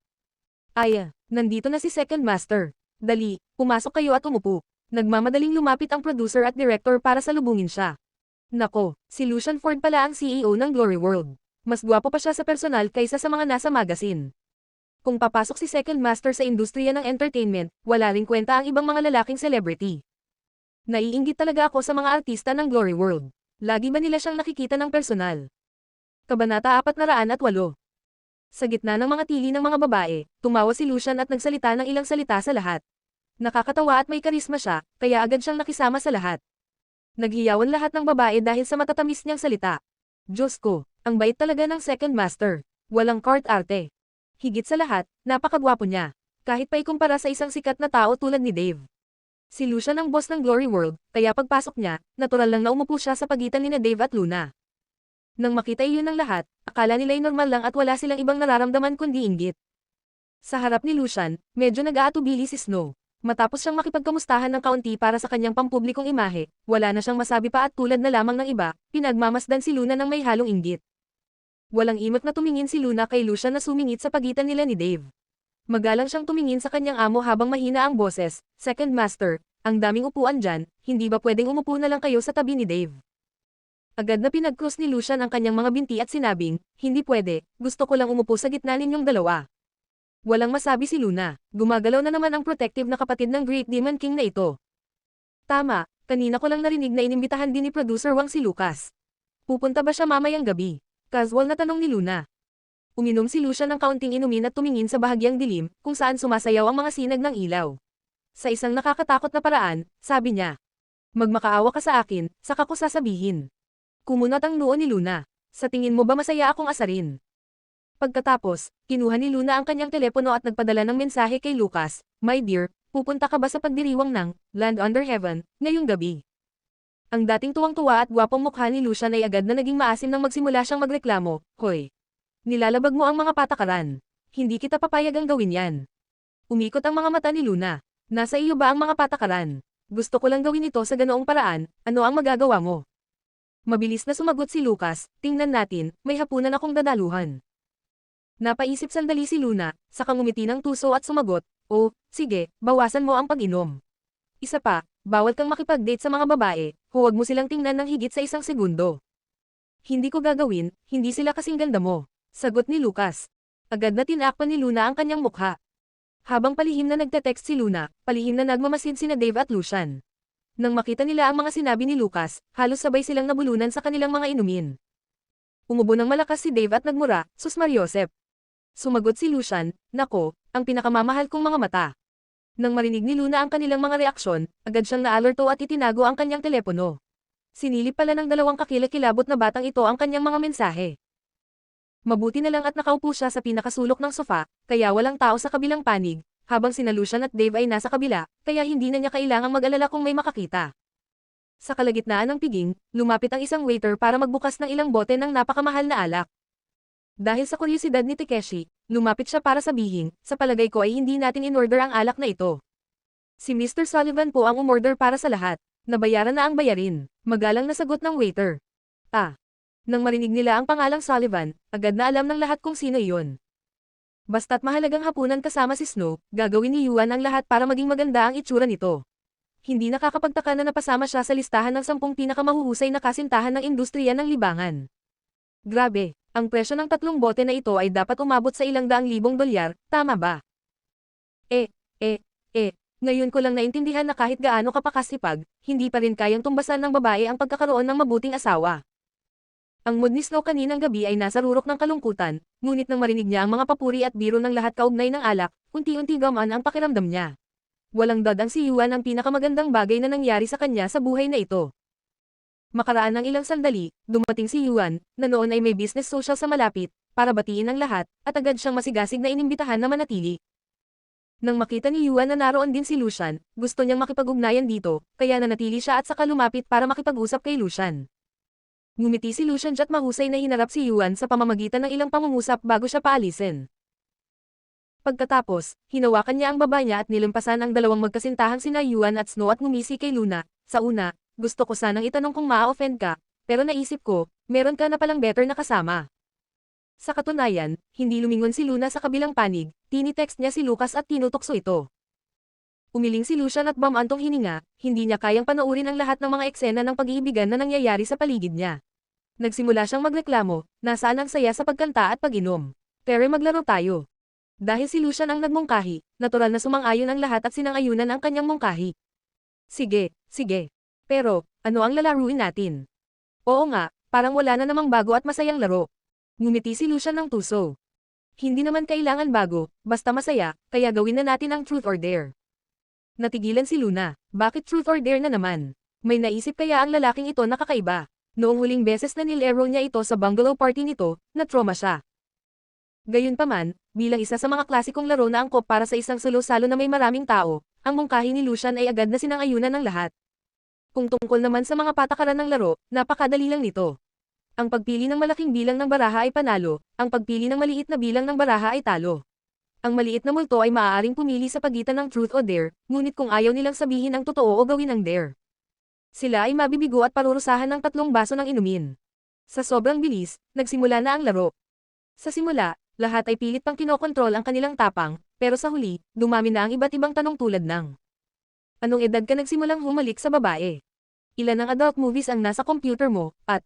A: Ay, nandito na si Second Master. Dali, pumasok kayo at umupo. Nagmamadaling lumapit ang producer at director para salubungin siya. Nako, si Lucian Ford pala ang CEO ng Glory World. Mas gwapo pa siya sa personal kaysa sa mga nasa magazine. Kung papasok si Second Master sa industriya ng entertainment, wala rin kwenta ang ibang mga lalaking celebrity. Naiinggit talaga ako sa mga artista ng Glory World. Lagi ba nila siyang nakikita ng personal? Kabanata 408. Sa gitna ng mga tili ng mga babae, tumawa si Lucian at nagsalita ng ilang salita sa lahat. Nakakatawa at may karisma siya, kaya agad siyang nakisama sa lahat. Naghiyawan lahat ng babae dahil sa matatamis niyang salita. Diyos ko, ang bait talaga ng Second Master. Walang court arte. Higit sa lahat, napakagwapo niya. Kahit pa ikumpara sa isang sikat na tao tulad ni Dave. Si Lucian ang boss ng Glory World, kaya pagpasok niya, natural lang na umupo siya sa pagitan ni Dave at Luna. Nang makita iyon ng lahat, akala nila'y normal lang at wala silang ibang nararamdaman kundi inggit. Sa harap ni Lucian, medyo nag-aatubili si Snow. Matapos siyang makipagkamustahan ng kaunti para sa kanyang pampublikong imahe, wala na siyang masabi pa at tulad na lamang ng iba, pinagmamasdan si Luna ng may halong inggit. Walang imot na tumingin si Luna kay Lucian na sumingit sa pagitan nila ni Dave. Magalang siyang tumingin sa kanyang amo habang mahina ang boses, Second Master, ang daming upuan dyan, hindi ba pwedeng umupo na lang kayo sa tabi ni Dave? Agad na pinag-cross ni Lucian ang kanyang mga binti at sinabing, hindi pwede, gusto ko lang umupo sa gitna ninyong dalawa. Walang masabi si Luna, gumagalaw na naman ang protective na kapatid ng Great Demon King na ito. Tama, kanina ko lang narinig na inimbitahan din ni Producer Wang si Lucas. Pupunta ba siya mamayang gabi? Casual na tanong ni Luna. Uminom si Lucian ng kaunting inumin at tumingin sa bahagyang dilim, kung saan sumasayaw ang mga sinag ng ilaw. Sa isang nakakatakot na paraan, sabi niya. Magmakaawa ka sa akin, saka ko sasabihin. Kumunat ang noo ni Luna. Sa tingin mo ba masaya akong asarin? Pagkatapos, kinuha ni Luna ang kanyang telepono at nagpadala ng mensahe kay Lucas, My dear, pupunta ka ba sa pagdiriwang ng Land Under Heaven ngayong gabi? Ang dating tuwang-tuwa at gwapong mukha ni Lucian ay agad na naging maasim nang magsimula siyang magreklamo, Hoy! Nilalabag mo ang mga patakaran. Hindi kita papayagang gawin yan. Umikot ang mga mata ni Luna. Nasa iyo ba ang mga patakaran? Gusto ko lang gawin ito sa ganoong paraan, ano ang magagawa mo? Mabilis na sumagot si Lucas, tingnan natin, may hapunan akong dadaluhan. Napaisip sandali si Luna, saka ngumiti ng tuso at sumagot, Oh, sige, bawasan mo ang pag-inom. Isa pa, bawal kang makipag-date sa mga babae, huwag mo silang tingnan ng higit sa 1 segundo. Hindi ko gagawin, hindi sila kasing ganda mo, sagot ni Lucas. Agad na tinakpan ni Luna ang kanyang mukha. Habang palihim na nagte-text si Luna, palihim na nagmamasid sina Dave at Lucian. Nang makita nila ang mga sinabi ni Lucas, halos sabay silang nabulunan sa kanilang mga inumin. Umubo ng malakas si Dave at nagmura, Sus Mariosep. Sumagot si Lucian, Nako, ang pinakamamahal kong mga mata. Nang marinig ni Luna ang kanilang mga reaksyon, agad siyang naalerto at itinago ang kanyang telepono. Sinilip pala ng 2 kakilakilabot na batang ito ang kanyang mga mensahe. Mabuti na lang at nakaupo siya sa pinakasulok ng sofa, kaya walang tao sa kabilang panig, habang sina Lucian at Dave ay nasa kabila, kaya hindi na niya kailangang mag-alala kung may makakita. Sa kalagitnaan ng piging, lumapit ang isang waiter para magbukas ng ilang bote ng napakamahal na alak. Dahil sa kuryosidad ni Takeshi, lumapit siya para sabihin, sa palagay ko ay hindi natin in-order ang alak na ito. Si Mr. Sullivan po ang umorder para sa lahat. Nabayaran na ang bayarin. Magalang na sagot ng waiter. Nang marinig nila ang pangalang Sullivan, agad na alam ng lahat kung sino iyon. Basta't mahalagang hapunan kasama si Snow, gagawin ni Yuan ang lahat para maging maganda ang itsura nito. Hindi nakakapagtaka na napasama siya sa listahan ng 10 pinakamahuhusay na kasintahan ng industriya ng libangan. Grabe, ang presyo ng 3 bote na ito ay dapat umabot sa ilang daang libong dolyar, tama ba? Ngayon ko lang naintindihan na kahit gaano kapakasipag, hindi pa rin kayang tumbasan ng babae ang pagkakaroon ng mabuting asawa. Ang mood ni Snow kaninang gabi ay nasa rurok ng kalungkutan, ngunit nang marinig niya ang mga papuri at biro ng lahat kaugnay ng alak, unti-unti gamaan ang pakiramdam niya. Walang dadang si Yuan ang pinakamagandang bagay na nangyari sa kanya sa buhay na ito. Makaraan ng ilang sandali, dumating si Yuan, na noon ay may business social sa malapit, para batiin ang lahat, at agad siyang masigasig na inimbitahan na manatili. Nang makita ni Yuan na naroon din si Lucian, gusto niyang makipag-ugnayan dito, kaya nanatili siya at saka lumapit para makipag-usap kay Lucian. Ngumiti si Lucian at mahusay na hinarap si Yuan sa pamamagitan ng ilang pangungusap bago siya paalisin. Pagkatapos, hinawakan niya ang baba niya at nilampasan ang 2 magkasintahang sina Yuan at Snow at ngumisi kay Luna. Sa una, gusto ko sanang itanong kung maa-offend ka, pero naisip ko, meron ka na palang better na kasama. Sa katunayan, hindi lumingon si Luna sa kabilang panig, tinitext niya si Lucas at tinutokso ito. Umiling si Lucian at bumantong hininga, hindi niya kayang panoorin ang lahat ng mga eksena ng pag-iibigan na nangyayari sa paligid niya. Nagsimula siyang magreklamo, nasaan ang saya sa pagkanta at pag-inom. Pero maglaro tayo. Dahil si Lucian ang nagmungkahi, natural na sumang-ayon ang lahat at sinang-ayunan ang kanyang mungkahi. Sige. Pero, ano ang lalaruin natin? Oo nga, parang wala na namang bago at masayang laro. Ngumiti si Lucian ng tuso. Hindi naman kailangan bago, basta masaya, kaya gawin na natin ang truth or dare. Natigilan si Luna, bakit truth or dare na naman? May naisip kaya ang lalaking ito na kakaiba. Noong huling beses na nilaro niya ito sa bungalow party nito, na-trauma siya. Gayunpaman, bilang isa sa mga klasikong laro na angkop para sa isang salo-salo na may maraming tao, ang mungkahi ni Lucian ay agad na sinang-ayunan ng lahat. Kung tungkol naman sa mga patakaran ng laro, napakadali lang nito. Ang pagpili ng malaking bilang ng baraha ay panalo, ang pagpili ng maliit na bilang ng baraha ay talo. Ang maliit na multo ay maaaring pumili sa pagitan ng truth o dare, ngunit kung ayaw nilang sabihin ang totoo o gawin ang dare, sila ay mabibigo at parurusahan ng 3 baso ng inumin. Sa sobrang bilis, nagsimula na ang laro. Sa simula, lahat ay pilit pang kinokontrol ang kanilang tapang, pero sa huli, dumami na ang iba't ibang tanong tulad ng anong edad ka nagsimulang humalik sa babae? Ilan ang adult movies ang nasa computer mo, at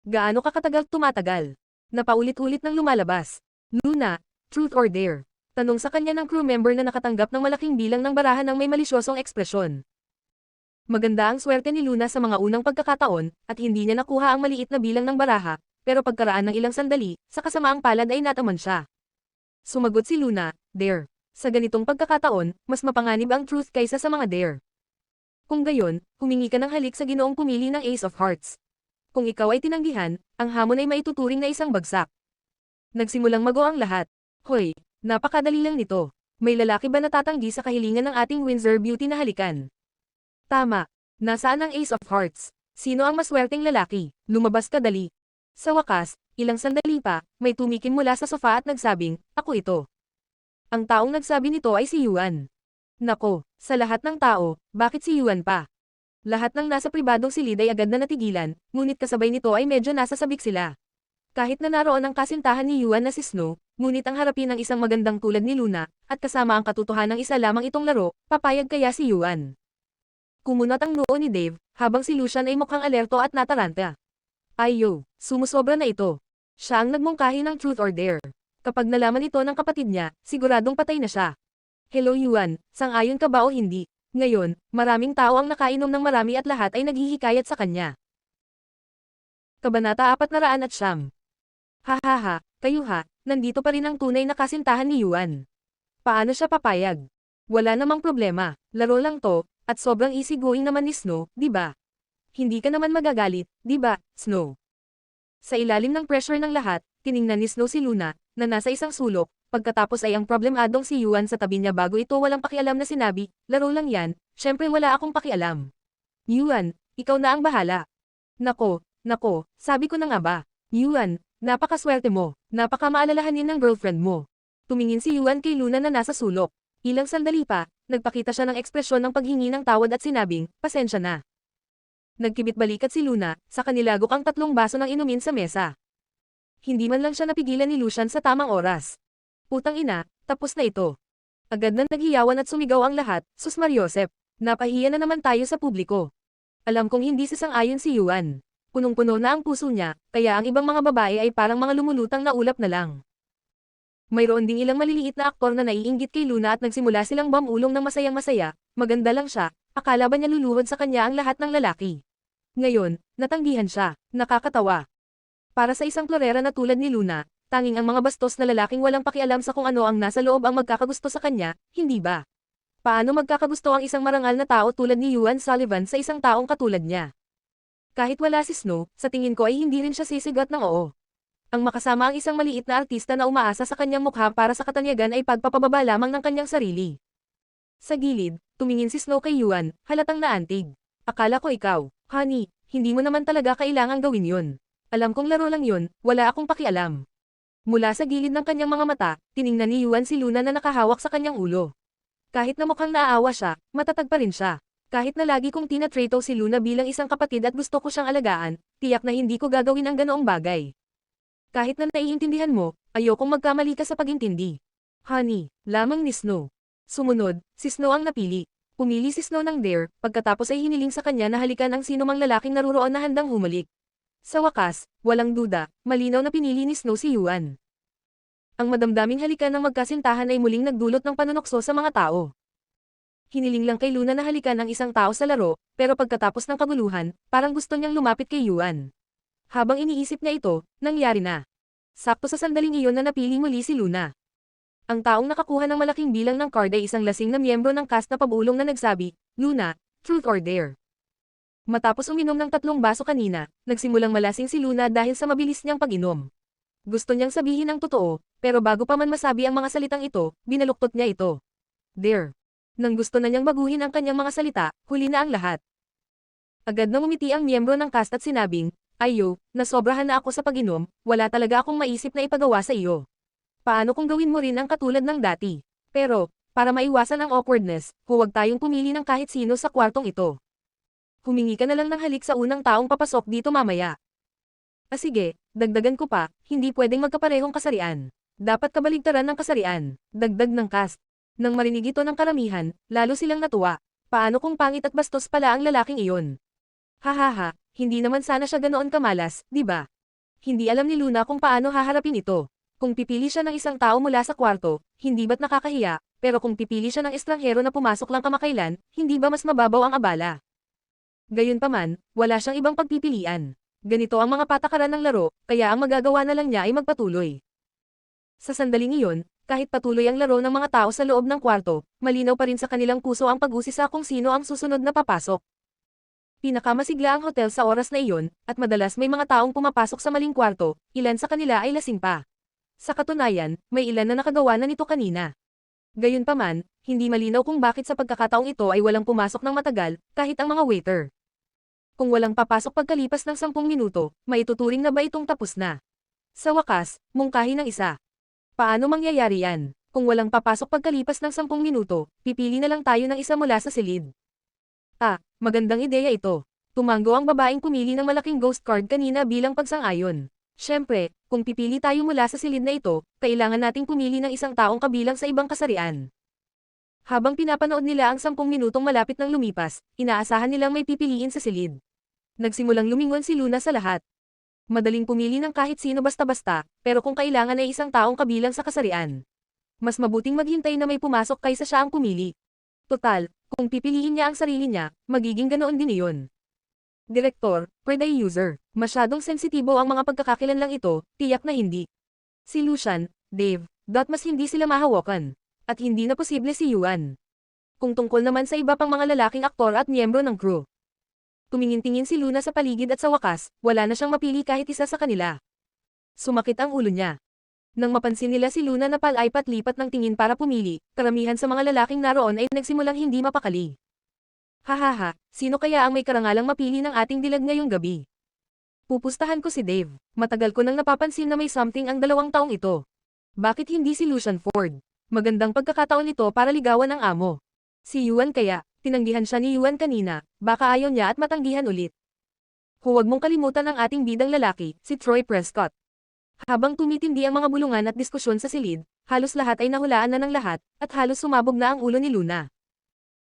A: gaano ka katagal tumatagal? Na paulit-ulit nang lumalabas. Luna, truth or dare? Tanong sa kanya ng crew member na nakatanggap ng malaking bilang ng baraha ng may malisyosong ekspresyon. Maganda ang swerte ni Luna sa mga unang pagkakataon, at hindi niya nakuha ang maliit na bilang ng baraha, pero pagkaraan ng ilang sandali, sa kasamaang palad ay nataman siya. Sumagot si Luna, "Dare." Sa ganitong pagkakataon, mas mapanganib ang truth kaysa sa mga dare. Kung gayon, humingi ka ng halik sa ginoong pumili ng Ace of Hearts. Kung ikaw ay tinanggihan, ang hamon ay maituturing na isang bagsak. Nagsimulang mago ang lahat. Hoy, napakadali lang nito. May lalaki ba natatanggi sa kahilingan ng ating Windsor Beauty na halikan? Tama. Nasaan ang Ace of Hearts? Sino ang maswerteng lalaki? Lumabas ka dali. Sa wakas, ilang sandali pa, may tumikim mula sa sofa at nagsabing, "Ako ito." Ang taong nagsabi nito ay si Yuan. Nako, sa lahat ng tao, bakit si Yuan pa? Lahat ng nasa pribadong silid ay agad na natigilan, ngunit kasabay nito ay medyo nasasabik sila. Kahit na naroon ang kasintahan ni Yuan na si Snow, ngunit ang harapin ng isang magandang tulad ni Luna, at kasama ang katotohanang isa lamang itong laro, papayag kaya si Yuan? Kumunot ang noo ni Dave, habang si Lucian ay mukhang alerto at nataranta. Ayo, sumusobra na ito. Siya ang nagmungkahi ng truth or dare. Kapag nalaman ito ng kapatid niya, siguradong patay na siya. Hello Yuan, sang-ayon ka ba o hindi? Ngayon, maraming tao ang nakainom ng marami at lahat ay naghihikayat sa kanya. Kabanata 409. Hahaha, kayo ha, nandito pa rin ang tunay na kasintahan ni Yuan. Paano siya papayag? Wala namang problema, laro lang to, at sobrang easygoing naman ni Snow, di ba? Hindi ka naman magagalit, di ba, Snow? Sa ilalim ng pressure ng lahat, tiningnan ni Snow si Luna, na nasa isang sulok, pagkatapos ay ang problemadong si Yuan sa tabi niya bago ito walang pakialam na sinabi, "Laro lang yan, syempre wala akong pakialam." Yuan, ikaw na ang bahala. Nako, sabi ko na nga ba. Yuan, napakaswerte mo, napakamaalalahanin ng girlfriend mo. Tumingin si Yuan kay Luna na nasa sulok. Ilang sandali pa, nagpakita siya ng ekspresyon ng paghingi ng tawad at sinabing, "Pasensya na." Nagkibit balikat si Luna, sa kanilagok ang 3 baso ng inumin sa mesa. Hindi man lang siya napigilan ni Lucian sa tamang oras. Putang ina, tapos na ito. Agad na naghiyawan at sumigaw ang lahat, "Sus Mariosep, napahiya na naman tayo sa publiko." Alam kong hindi sasang-ayon si Yuan. Punong-puno na ang puso niya, kaya ang ibang mga babae ay parang mga lumulutang na ulap na lang. Mayroon ding ilang maliliit na aktor na naiinggit kay Luna at nagsimula silang bamulong ng masayang-masaya, maganda lang siya, akala ba niya luluhod sa kanya ang lahat ng lalaki. Ngayon, natanggihan siya, nakakatawa. Para sa isang florera na tulad ni Luna, tanging ang mga bastos na lalaking walang pakialam sa kung ano ang nasa loob ang magkakagusto sa kanya, hindi ba? Paano magkakagusto ang isang marangal na tao tulad ni Yuan Sullivan sa isang taong katulad niya? Kahit wala si Snow, sa tingin ko ay hindi rin siya sisigat ng oo. Ang makasama ang isang maliit na artista na umaasa sa kanyang mukha para sa katanyagan ay pagpapababa lamang ng kanyang sarili. Sa gilid, tumingin si Snow kay Yuan, halatang naantig. Akala ko ikaw, honey, hindi mo naman talaga kailangang gawin yun. Alam kong laro lang yun, wala akong pakialam. Mula sa gilid ng kanyang mga mata, tiningnan ni Yuan si Luna na nakahawak sa kanyang ulo. Kahit na mukhang naaawa siya, matatag pa rin siya. Kahit na lagi kong tinatrato si Luna bilang isang kapatid at gusto ko siyang alagaan, tiyak na hindi ko gagawin ang ganoong bagay. Kahit na naiintindihan mo, ayokong magkamali ka sa pagintindi. Honey, lamang ni Snow. Sumunod, si Snow ang napili. Pumili si Snow ng dare, pagkatapos ay hiniling sa kanya na halikan ang sinumang lalaking naruroon na handang humalik. Sa wakas, walang duda, malinaw na pinili ni Snow si Yuan. Ang madamdaming halikan ng magkasintahan ay muling nagdulot ng panunokso sa mga tao. Hiniling lang kay Luna na halikan ang isang tao sa laro, pero pagkatapos ng kaguluhan, parang gusto niyang lumapit kay Yuan. Habang iniisip niya ito, nangyari na. Sakto sa sandaling iyon na napili muli si Luna. Ang taong nakakuha ng malaking bilang ng card ay isang lasing na miyembro ng cast na pabulong na nagsabi, "Luna, truth or dare?" Matapos uminom ng 3 baso kanina, nagsimulang malasing si Luna dahil sa mabilis niyang pag-inom. Gusto niyang sabihin ang totoo, pero bago pa man masabi ang mga salitang ito, binaluktot niya ito. Dare. Nang gusto na niyang baguhin ang kanyang mga salita, huli na ang lahat. Agad na ngumiti ang miyembro ng cast at sinabing, "Ayo, nasobrahan na ako sa pag-inom, wala talaga akong maisip na ipagawa sa iyo. Paano kung gawin mo rin ang katulad ng dati? Pero, para maiwasan ang awkwardness, huwag tayong pumili ng kahit sino sa kwartong ito. Humingi ka na lang ng halik sa unang taong papasok dito mamaya." Sige, dagdagan ko pa, hindi pwedeng magkaparehong kasarian. Dapat kabaligtaran ng kasarian, dagdag ng cast. Nang marinig ito ng karamihan, lalo silang natuwa. Paano kung pangit at bastos pala ang lalaking iyon? Hahaha, hindi naman sana siya ganoon kamalas, di ba? Hindi alam ni Luna kung paano haharapin ito. Kung pipili siya ng isang tao mula sa kwarto, hindi ba't nakakahiya, pero kung pipili siya ng estranghero na pumasok lang kamakailan, hindi ba mas mababaw ang abala? Gayunpaman, wala siyang ibang pagpipilian. Ganito ang mga patakaran ng laro, kaya ang magagawa na lang niya ay magpatuloy. Sa sandaling iyon, kahit patuloy ang laro ng mga tao sa loob ng kwarto, malinaw pa rin sa kanilang puso ang pag-usisa kung sino ang susunod na papasok. Pinakamasigla ang hotel sa oras na iyon, at madalas may mga taong pumapasok sa maling kwarto, ilan sa kanila ay lasing pa. Sa katunayan, may ilan na nakagawa na nito kanina. Gayunpaman, hindi malinaw kung bakit sa pagkakataong ito ay walang pumasok ng matagal, kahit ang mga waiter. Kung walang papasok pagkalipas ng 10 minuto, maituturing na ba itong tapos na? Sa wakas, mungkahi ng isa. Paano mangyayari yan? Kung walang papasok pagkalipas ng 10 minuto, pipili na lang tayo ng isa mula sa silid. Magandang ideya ito. Tumango ang babaeng pumili ng malaking ghost card kanina bilang pagsang-ayon. Siyempre, kung pipili tayo mula sa silid na ito, kailangan nating pumili ng isang taong kabilang sa ibang kasarian. Habang pinapanood nila ang 10 minutong malapit ng lumipas, inaasahan nilang may pipiliin sa silid. Nagsimulang lumingon si Luna sa lahat. Madaling pumili ng kahit sino basta-basta, pero kung kailangan ay isang taong kabilang sa kasarian. Mas mabuting maghintay na may pumasok kaysa siya ang pumili. Total, kung pipiliin niya ang sarili niya, magiging ganoon din iyon. Direktor, per day user, masyadong sensitibo ang mga pagkakakilanlang ito, tiyak na hindi. Si Lucian, Dave, mas hindi sila mahawakan. At hindi na posible si Yuan. Kung tungkol naman sa iba pang mga lalaking aktor at miyembro ng crew. Tumingin-tingin si Luna sa paligid at sa wakas, wala na siyang mapili kahit isa sa kanila. Sumakit ang ulo niya. Nang mapansin nila si Luna na palaipat-lipat ng tingin para pumili, karamihan sa mga lalaking naroon ay nagsimulang hindi mapakali. Hahaha, sino kaya ang may karangalang mapili ng ating dilag ngayong gabi? Pupustahan ko si Dave. Matagal ko nang napapansin na may something ang 2 taong ito. Bakit hindi si Lucian Ford? Magandang pagkakataon ito para ligawan ang amo. Si Yuan kaya, tinanggihan siya ni Yuan kanina, baka ayaw niya at matanggihan ulit. Huwag mong kalimutan ang ating bidang lalaki, si Troy Prescott. Habang tumitindi ang mga bulungan at diskusyon sa silid, halos lahat ay nahulaan na ng lahat, at halos sumabog na ang ulo ni Luna.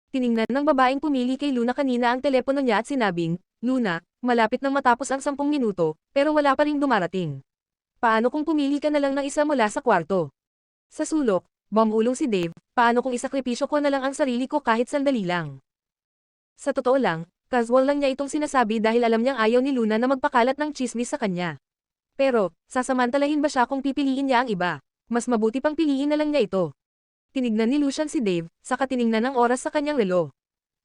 A: Tiningnan ng babaeng pumili kay Luna kanina ang telepono niya at sinabing, Luna, malapit nang matapos ang 10 minuto, pero wala pa ring dumarating. Paano kung pumili ka na lang ng isa mula sa kwarto? Sa sulok, bumulong si Dave, paano kung isakripisyo ko na lang ang sarili ko kahit sandali lang? Sa totoo lang, casual lang niya itong sinasabi dahil alam niyang ayaw ni Luna na magpakalat ng chismis sa kanya. Pero, sasamantalahin ba siya kung pipiliin niya ang iba? Mas mabuti pang piliin na lang niya ito. Tinignan ni Lucian si Dave, saka tiningnan ang oras sa kanyang relo.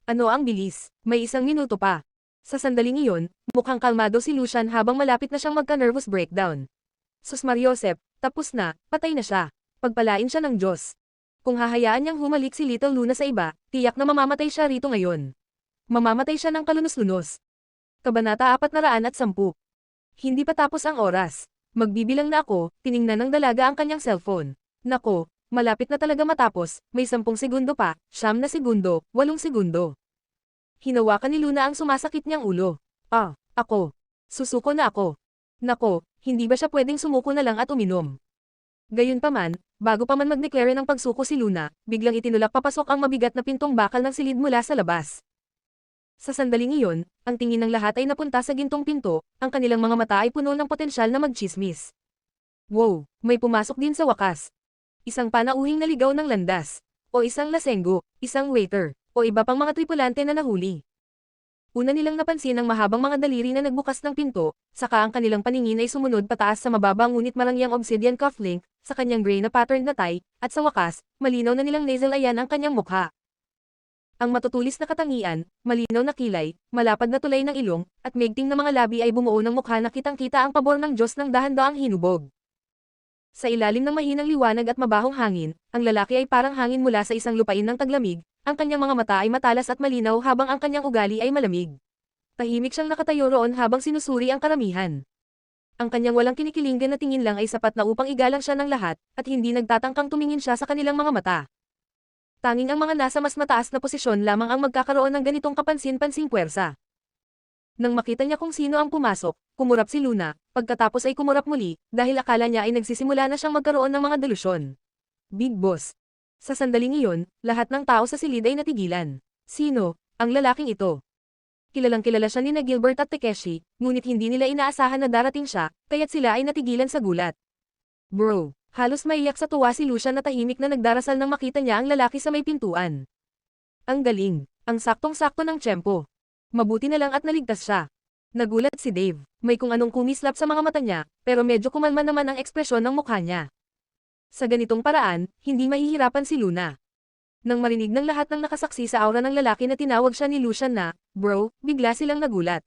A: Ano ang bilis? May 1 minuto pa. Sa sandaling iyon, mukhang kalmado si Lucian habang malapit na siyang magka-nervous breakdown. Sus Mariosep, tapos na, patay na siya. Pagpalain siya ng Diyos. Kung hahayaan niyang humalik si Little Luna sa iba, tiyak na mamamatay siya rito ngayon. Mamamatay siya ng kalunos-lunos. Kabanata 410. Hindi pa tapos ang oras. Magbibilang na ako, tiningnan ng dalaga ang kanyang cellphone. Nako, malapit na talaga matapos, may 10 segundo pa, 9 na segundo, 8 segundo. Hinawakan ni Luna ang sumasakit niyang ulo. Ako. Susuko na ako. Nako, hindi ba siya pwedeng sumuko na lang at uminom? Gayunpaman, bago pa man mag-declare ng pagsuko si Luna, biglang itinulak papasok ang mabigat na pintong bakal ng silid mula sa labas. Sa sandaling iyon, ang tingin ng lahat ay napunta sa gintong pinto, ang kanilang mga mata ay puno ng potensyal na magchismis. Wow, may pumasok din sa wakas. Isang panauhing naligaw ng landas, o isang lasenggo, isang waiter, o iba pang mga tripulante na nahuli. Una nilang napansin ang mahabang mga daliri na nagbukas ng pinto, saka ang kanilang paningin ay sumunod pataas sa mababa ngunit marangyang obsidian cufflink, sa kanyang gray na pattern na tie, at sa wakas, malinaw na nilang nasal ayan ang kanyang mukha. Ang matutulis na katangian, malinaw na kilay, malapad na tulay ng ilong, at maigting na mga labi ay bumuo ng mukha na kitang-kita ang pabor ng Diyos ng dahan-daang hinubog. Sa ilalim ng mahinang liwanag at mabahong hangin, ang lalaki ay parang hangin mula sa isang lupain ng taglamig, ang kanyang mga mata ay matalas at malinaw habang ang kanyang ugali ay malamig. Tahimik siyang nakatayo roon habang sinusuri ang karamihan. Ang kanyang walang kinikilingan na tingin lang ay sapat na upang igalang siya ng lahat, at hindi nagtatangkang tumingin siya sa kanilang mga mata. Tanging ang mga nasa mas mataas na posisyon lamang ang magkakaroon ng ganitong kapansin-pansing puwersa. Nang makita niya kung sino ang pumasok, kumurap si Luna, pagkatapos ay kumurap muli, dahil akala niya ay nagsisimula na siyang magkaroon ng mga delusyon. Big Boss. Sa sandaling iyon, lahat ng tao sa silid ay natigilan. Sino? Ang lalaking ito. Kilalang kilala siya ni Gilbert at Takeshi, ngunit hindi nila inaasahan na darating siya, kaya't sila ay natigilan sa gulat. Bro, halos maiyak sa tuwa si Lucian na tahimik na nagdarasal nang makita niya ang lalaki sa may pintuan. Ang galing, ang saktong-sakto ng tiyempo. Mabuti na lang at naligtas siya. Nagulat si Dave, may kung anong kumislap sa mga mata niya, pero medyo kumalma naman ang ekspresyon ng mukha niya. Sa ganitong paraan, hindi mahihirapan si Luna. Nang marinig ng lahat ng nakasaksi sa aura ng lalaki na tinawag siya ni Lucian na, bro, bigla silang nagulat.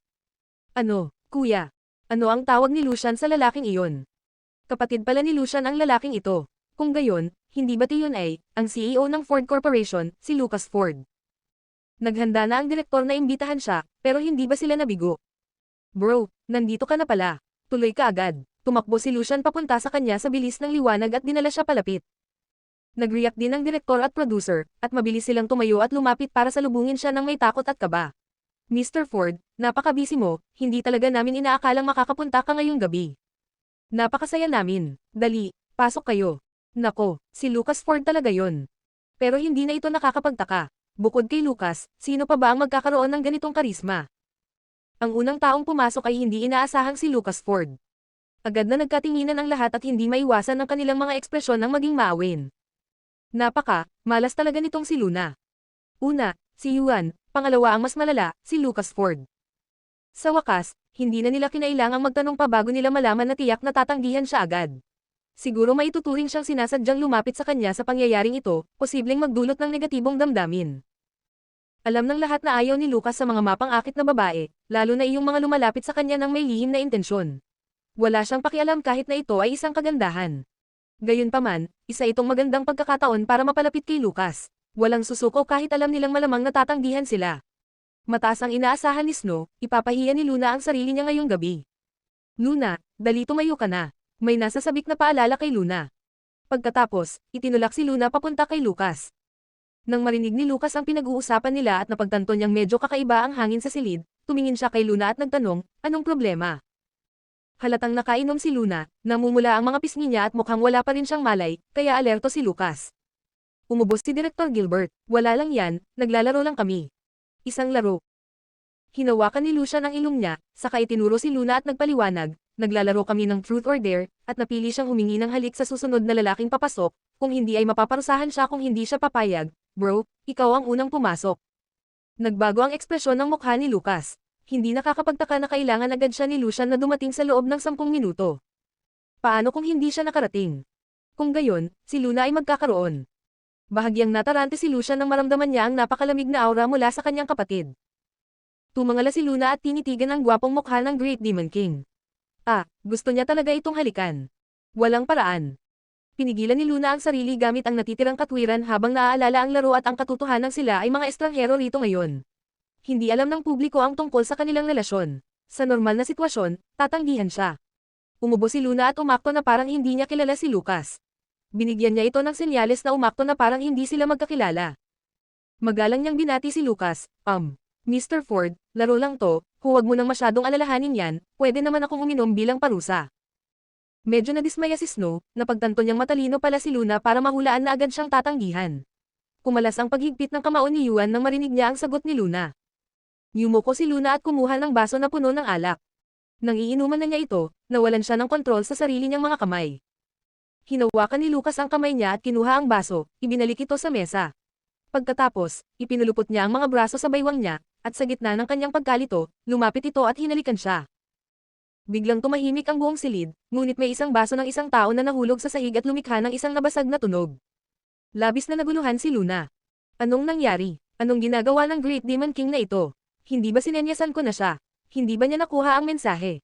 A: Ano, kuya? Ano ang tawag ni Lucian sa lalaking iyon? Kapatid pala ni Lucian ang lalaking ito. Kung gayon, hindi ba yun ay, ang CEO ng Ford Corporation, si Lucas Ford? Naghanda na ang direktor na imbitahan siya, pero hindi ba sila nabigo? Bro, nandito ka na pala. Tuloy ka agad. Tumakbo si Lucian papunta sa kanya sa bilis ng liwanag at dinala siya palapit. Nag-react din ang direktor at producer, at mabilis silang tumayo at lumapit para salubungin siya ng may takot at kaba. Mr. Ford, napaka-busy mo, hindi talaga namin inaakalang makakapunta ka ngayong gabi. Napakasaya namin. Dali, pasok kayo. Nako, si Lucas Ford talaga yon. Pero hindi na ito nakakapagtaka. Bukod kay Lucas, sino pa ba ang magkakaroon ng ganitong karisma? Ang unang taong pumasok ay hindi inaasahang si Lucas Ford. Agad na nagkatinginan ang lahat at hindi maiwasan ng kanilang mga ekspresyon ng maging maawin. Malas talaga nitong si Luna. Una, si Yuan, pangalawa ang mas malala, si Lucas Ford. Sa wakas, hindi na nila kinailangang magtanong pa bago nila malaman na tiyak na tatanggihan siya agad. Siguro maituturing siyang sinasadyang lumapit sa kanya sa pangyayaring ito, posibleng magdulot ng negatibong damdamin. Alam ng lahat na ayaw ni Lucas sa mga mapang-akit na babae, lalo na iyong mga lumalapit sa kanya ng may lihim na intensyon. Wala siyang pakialam kahit na ito ay isang kagandahan. Gayunpaman, isa itong magandang pagkakataon para mapalapit kay Lucas. Walang susuko kahit alam nilang malamang natatanggihan sila. Mataas ang inaasahan ni Snow, ipapahiya ni Luna ang sarili niya ngayong gabi. Luna, dali tumayo ka na. May nasasabik na paalala kay Luna. Pagkatapos, itinulak si Luna papunta kay Lucas. Nang marinig ni Lucas ang pinag-uusapan nila at napagtanto niyang medyo kakaiba ang hangin sa silid, tumingin siya kay Luna at nagtanong, anong problema? Halatang nakainom si Luna, namumula ang mga pisngi niya at mukhang wala pa rin siyang malay, kaya alerto si Lucas. Umubos si Director Gilbert, wala lang yan, naglalaro lang kami. Isang laro. Hinawakan ni Lucian ang ilong niya, saka itinuro si Luna at nagpaliwanag, naglalaro kami ng truth or dare, at napili siyang humingi ng halik sa susunod na lalaking papasok, kung hindi ay mapaparusahan siya kung hindi siya papayag. Bro, ikaw ang unang pumasok. Nagbago ang ekspresyon ng mukha ni Lucas. Hindi nakakapagtaka na kailangan agad siya ni Lucian na dumating sa loob ng 10 minuto. Paano kung hindi siya nakarating? Kung gayon, si Luna ay magkakaroon. Bahagyang natarante si Lucian nang maramdaman niya ang napakalamig na aura mula sa kanyang kapatid. Tumangala si Luna at tinitigan ang gwapong mukha ng Great Demon King. Gusto niya talaga itong halikan. Walang paraan. Pinigilan ni Luna ang sarili gamit ang natitirang katwiran habang naaalala ang laro at ang katotohanan sila ay mga estranghero rito ngayon. Hindi alam ng publiko ang tungkol sa kanilang relasyon. Sa normal na sitwasyon, tatanggihan siya. Umubo si Luna at umakto na parang hindi niya kilala si Lucas. Binigyan niya ito ng senyales na umakto na parang hindi sila magkakilala. Magalang niyang binati si Lucas, Mr. Ford, laro lang to, huwag mo nang masyadong alalahanin yan, pwede naman akong uminom bilang parusa. Medyo nadismaya si Snow, napagtanto niyang matalino pala si Luna para mahulaan na agad siyang tatanggihan. Kumalas ang paghigpit ng kamao ni Yuan nang marinig niya ang sagot ni Luna. Yumuko si Luna at kumuha ng baso na puno ng alak. Nang iinuman na niya ito, nawalan siya ng kontrol sa sarili niyang mga kamay. Hinawakan ni Lucas ang kamay niya at kinuha ang baso, ibinalik ito sa mesa. Pagkatapos, ipinulupot niya ang mga braso sa baywang niya, at sa gitna ng kanyang pagkalito, lumapit ito at hinalikan siya. Biglang tumahimik ang buong silid, ngunit may isang baso ng isang tao na nahulog sa sahig at lumikha ng isang nabasag na tunog. Labis na naguluhan si Luna. Anong nangyari? Anong ginagawa ng Great Demon King na ito? Hindi ba sinenyasan ko na siya? Hindi ba niya nakuha ang mensahe?